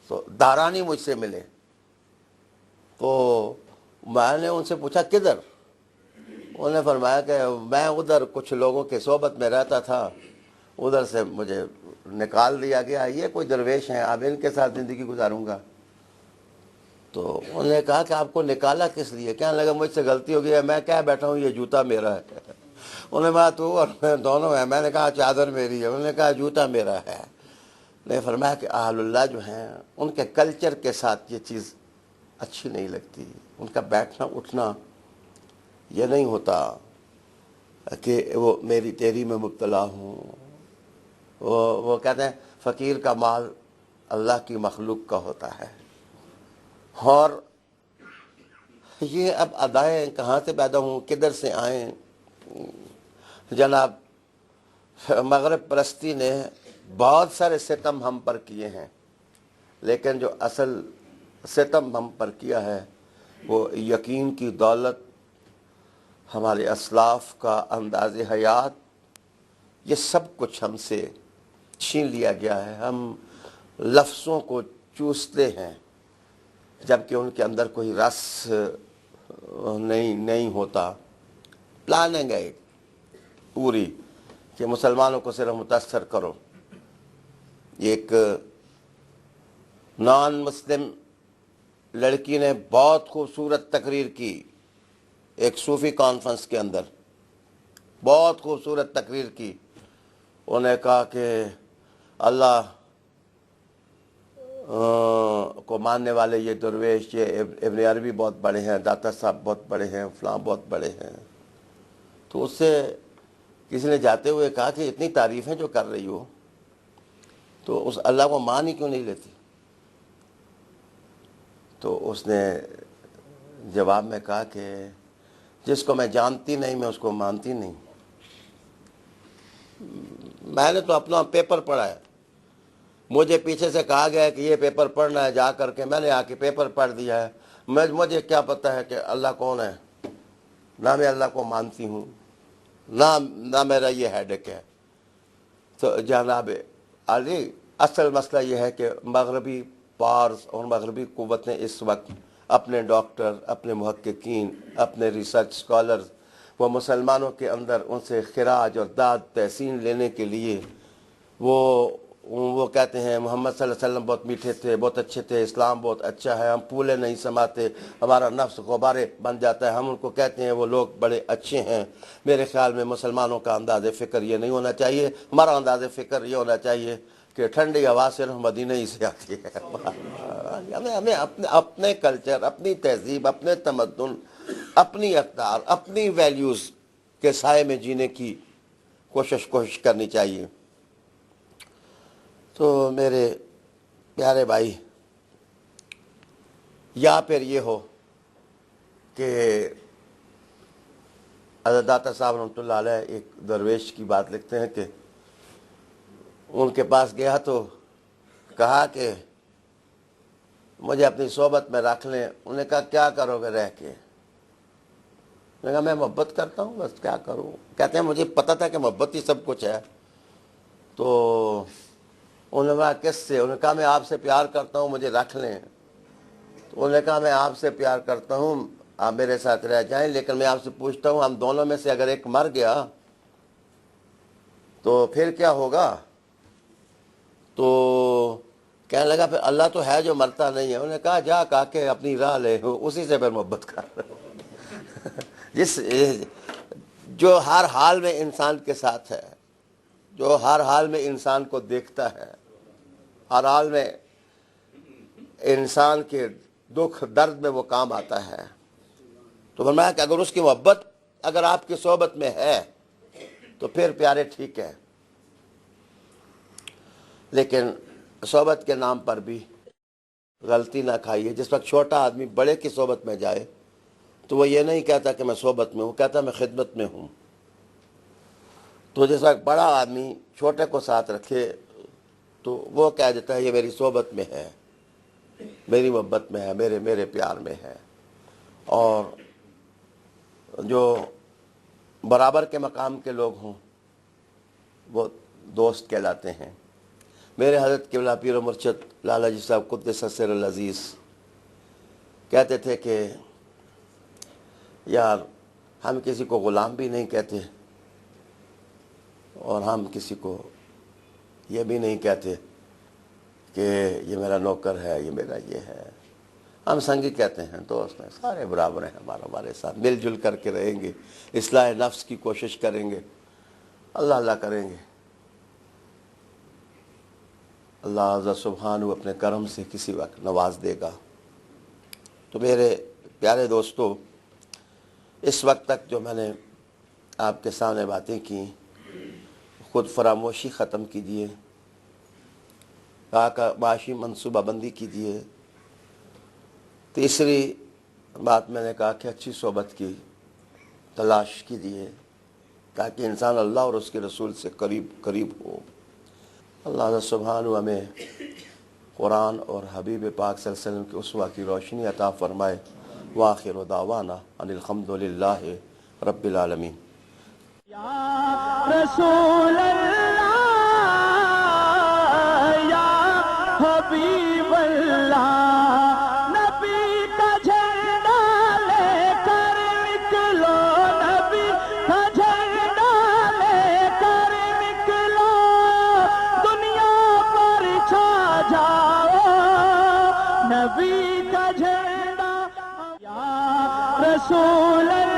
تو دارانی مجھ سے ملے. تو میں نے ان سے پوچھا کدھر؟ انہوں نے فرمایا کہ میں ادھر کچھ لوگوں کے صحبت میں رہتا تھا، ادھر سے مجھے نکال دیا گیا، یہ کوئی درویش ہیں، اب ان کے ساتھ زندگی گزاروں گا. تو انہوں نے کہا کہ آپ کو نکالا کس لیے؟ کہنے لگا مجھ سے غلطی ہو گئی ہے، میں کہہ بیٹھا ہوں یہ جوتا میرا ہے. انہوں نے کہا تو اور میں دونوں ہیں. میں نے کہا چادر میری ہے. انہوں نے کہا جوتا میرا ہے. نے فرمایا کہ اہل اللہ جو ہیں ان کے کلچر کے ساتھ یہ چیز اچھی نہیں لگتی. ان کا بیٹھنا اٹھنا یہ نہیں ہوتا کہ وہ میری تیری میں مبتلا ہوں. وہ کہتے ہیں فقیر کا مال اللہ کی مخلوق کا ہوتا ہے. اور یہ اب ادائیں کہاں سے پیدا ہوں، کدھر سے آئیں. جناب مغرب پرستی نے بہت سارے ستم ہم پر کیے ہیں، لیکن جو اصل ستم ہم پر کیا ہے وہ یقین کی دولت، ہمارے اسلاف کا انداز حیات، یہ سب کچھ ہم سے چھین لیا گیا ہے. ہم لفظوں کو چوستے ہیں جبکہ ان کے اندر کوئی رس نہیں ہوتا. پلاننگ ہے پوری کہ مسلمانوں کو صرف متاثر کرو. ایک نان مسلم لڑکی نے بہت خوبصورت تقریر کی ایک صوفی کانفرنس کے اندر، بہت خوبصورت تقریر کی. انہوں نے کہا کہ اللہ کو ماننے والے یہ درویش، یہ ابن عربی بہت بڑے ہیں، داتا صاحب بہت بڑے ہیں، فلاں بہت بڑے ہیں. تو اس سے کسی نے جاتے ہوئے کہا کہ اتنی تعریفیں جو کر رہی ہو تو اس اللہ کو مان ہی کیوں نہیں لیتی؟ تو اس نے جواب میں کہا کہ جس کو میں جانتی نہیں میں اس کو مانتی نہیں. میں نے تو اپنا پیپر پڑھا ہے، مجھے پیچھے سے کہا گیا ہے کہ یہ پیپر پڑھنا ہے، جا کر کے میں نے آ کے پیپر پڑھ دیا ہے. مجھے کیا پتہ ہے کہ اللہ کون ہے؟ نہ میں اللہ کو مانتی ہوں، نہ میرا یہ ہیڈک ہے. تو جناب علی، اصل مسئلہ یہ ہے کہ مغربی پارس اور مغربی قوتیں اس وقت اپنے ڈاکٹر، اپنے محققین، اپنے ریسرچ سکالرز، وہ مسلمانوں کے اندر ان سے خراج اور داد تحسین لینے کے لیے وہ کہتے ہیں محمد صلی اللہ علیہ وسلم بہت میٹھے تھے، بہت اچھے تھے، اسلام بہت اچھا ہے، ہم پھولے نہیں سماتے، ہمارا نفس غبارے بن جاتا ہے، ہم ان کو کہتے ہیں وہ لوگ بڑے اچھے ہیں. میرے خیال میں مسلمانوں کا انداز فکر یہ نہیں ہونا چاہیے. ہمارا انداز فکر یہ ہونا چاہیے کہ ٹھنڈی ہوا صرف مدینہ ہی سے آتی ہے. ہمیں اپنے کلچر، اپنی تہذیب، اپنے تمدن، اپنی اقدار، اپنی ویلیوز کے سائے میں جینے کی کوشش کرنی چاہیے. تو میرے پیارے بھائی، یا پھر یہ ہو کہ حضرت داتا صاحب رحمۃ اللہ علیہ ایک درویش کی بات لکھتے ہیں کہ ان کے پاس گیا تو کہا کہ مجھے اپنی صحبت میں رکھ لیں. انہوں نے کہا کیا کرو گے رہ کے؟ میں نے کہا میں محبت کرتا ہوں، بس کیا کروں. کہتے ہیں مجھے پتہ تھا کہ محبت ہی سب کچھ ہے. تو انہوں نے کہا کس سے؟ انہوں نے کہا میں آپ سے پیار کرتا ہوں، مجھے رکھ لیں. تو انہوں نے کہا میں آپ سے پیار کرتا ہوں، آپ میرے ساتھ رہ جائیں، لیکن میں آپ سے پوچھتا ہوں ہم دونوں میں سے اگر ایک مر گیا تو پھر کیا ہوگا؟ تو کہنے لگا پھر اللہ تو ہے جو مرتا نہیں ہے. انہوں نے کہا جا کہا کہ اپنی راہ لے، اسی سے پھر محبت کر. جو ہر حال میں انسان کے ساتھ ہے، جو ہر حال میں انسان کو دیکھتا ہے، ہر حال میں انسان کے دکھ درد میں وہ کام آتا ہے. تو فرمایا کہ اگر اس کی محبت اگر آپ کی صحبت میں ہے تو پھر پیارے ٹھیک ہے، لیکن صحبت کے نام پر بھی غلطی نہ کھائیے. جس وقت چھوٹا آدمی بڑے کی صحبت میں جائے تو وہ یہ نہیں کہتا کہ میں صحبت میں ہوں، کہتا میں خدمت میں ہوں. تو جس وقت بڑا آدمی چھوٹے کو ساتھ رکھے تو وہ کہہ دیتا ہے یہ میری صحبت میں ہے، میری محبت میں ہے، میرے پیار میں ہے. اور جو برابر کے مقام کے لوگ ہوں وہ دوست کہلاتے ہیں. میرے حضرت قبلہ پیر و مرشد لالا جی صاحب قدس سر العزیز کہتے تھے کہ یار ہم کسی کو غلام بھی نہیں کہتے اور ہم کسی کو یہ بھی نہیں کہتے کہ یہ میرا نوکر ہے، یہ میرا یہ ہے. ہم سنگی کہتے ہیں، دوست ہیں، سارے برابر ہیں ہمارے ساتھ، مل جل کر کے رہیں گے، اصلاح نفس کی کوشش کریں گے، اللہ کریں گے. اللہ عز سبحانہ اپنے کرم سے کسی وقت نواز دے گا. تو میرے پیارے دوستو، اس وقت تک جو میں نے آپ کے سامنے باتیں کی، خود فراموشی ختم کیجیے، معاشی منصوبہ بندی کیجیے. تیسری بات میں نے کہا کہ اچھی صحبت کی تلاش کیجیے تاکہ انسان اللہ اور اس کے رسول سے قریب ہو. اللہ سبحانہ ہمیں قرآن اور حبیب پاک صلی اللہ علیہ وسلم کے اسوہ کی روشنی عطا فرمائے. وآخر دعوانا ان الحمدللہ رب العالمین. یا رسول اللہ، یا حبیب اللہ، نبی کا جھنڈا لے کر نکلو، نبی کا جھنڈا لے کر نکلو، دنیا پر چھا جاؤ، نبی کا جھنڈا. یا رسول اللہ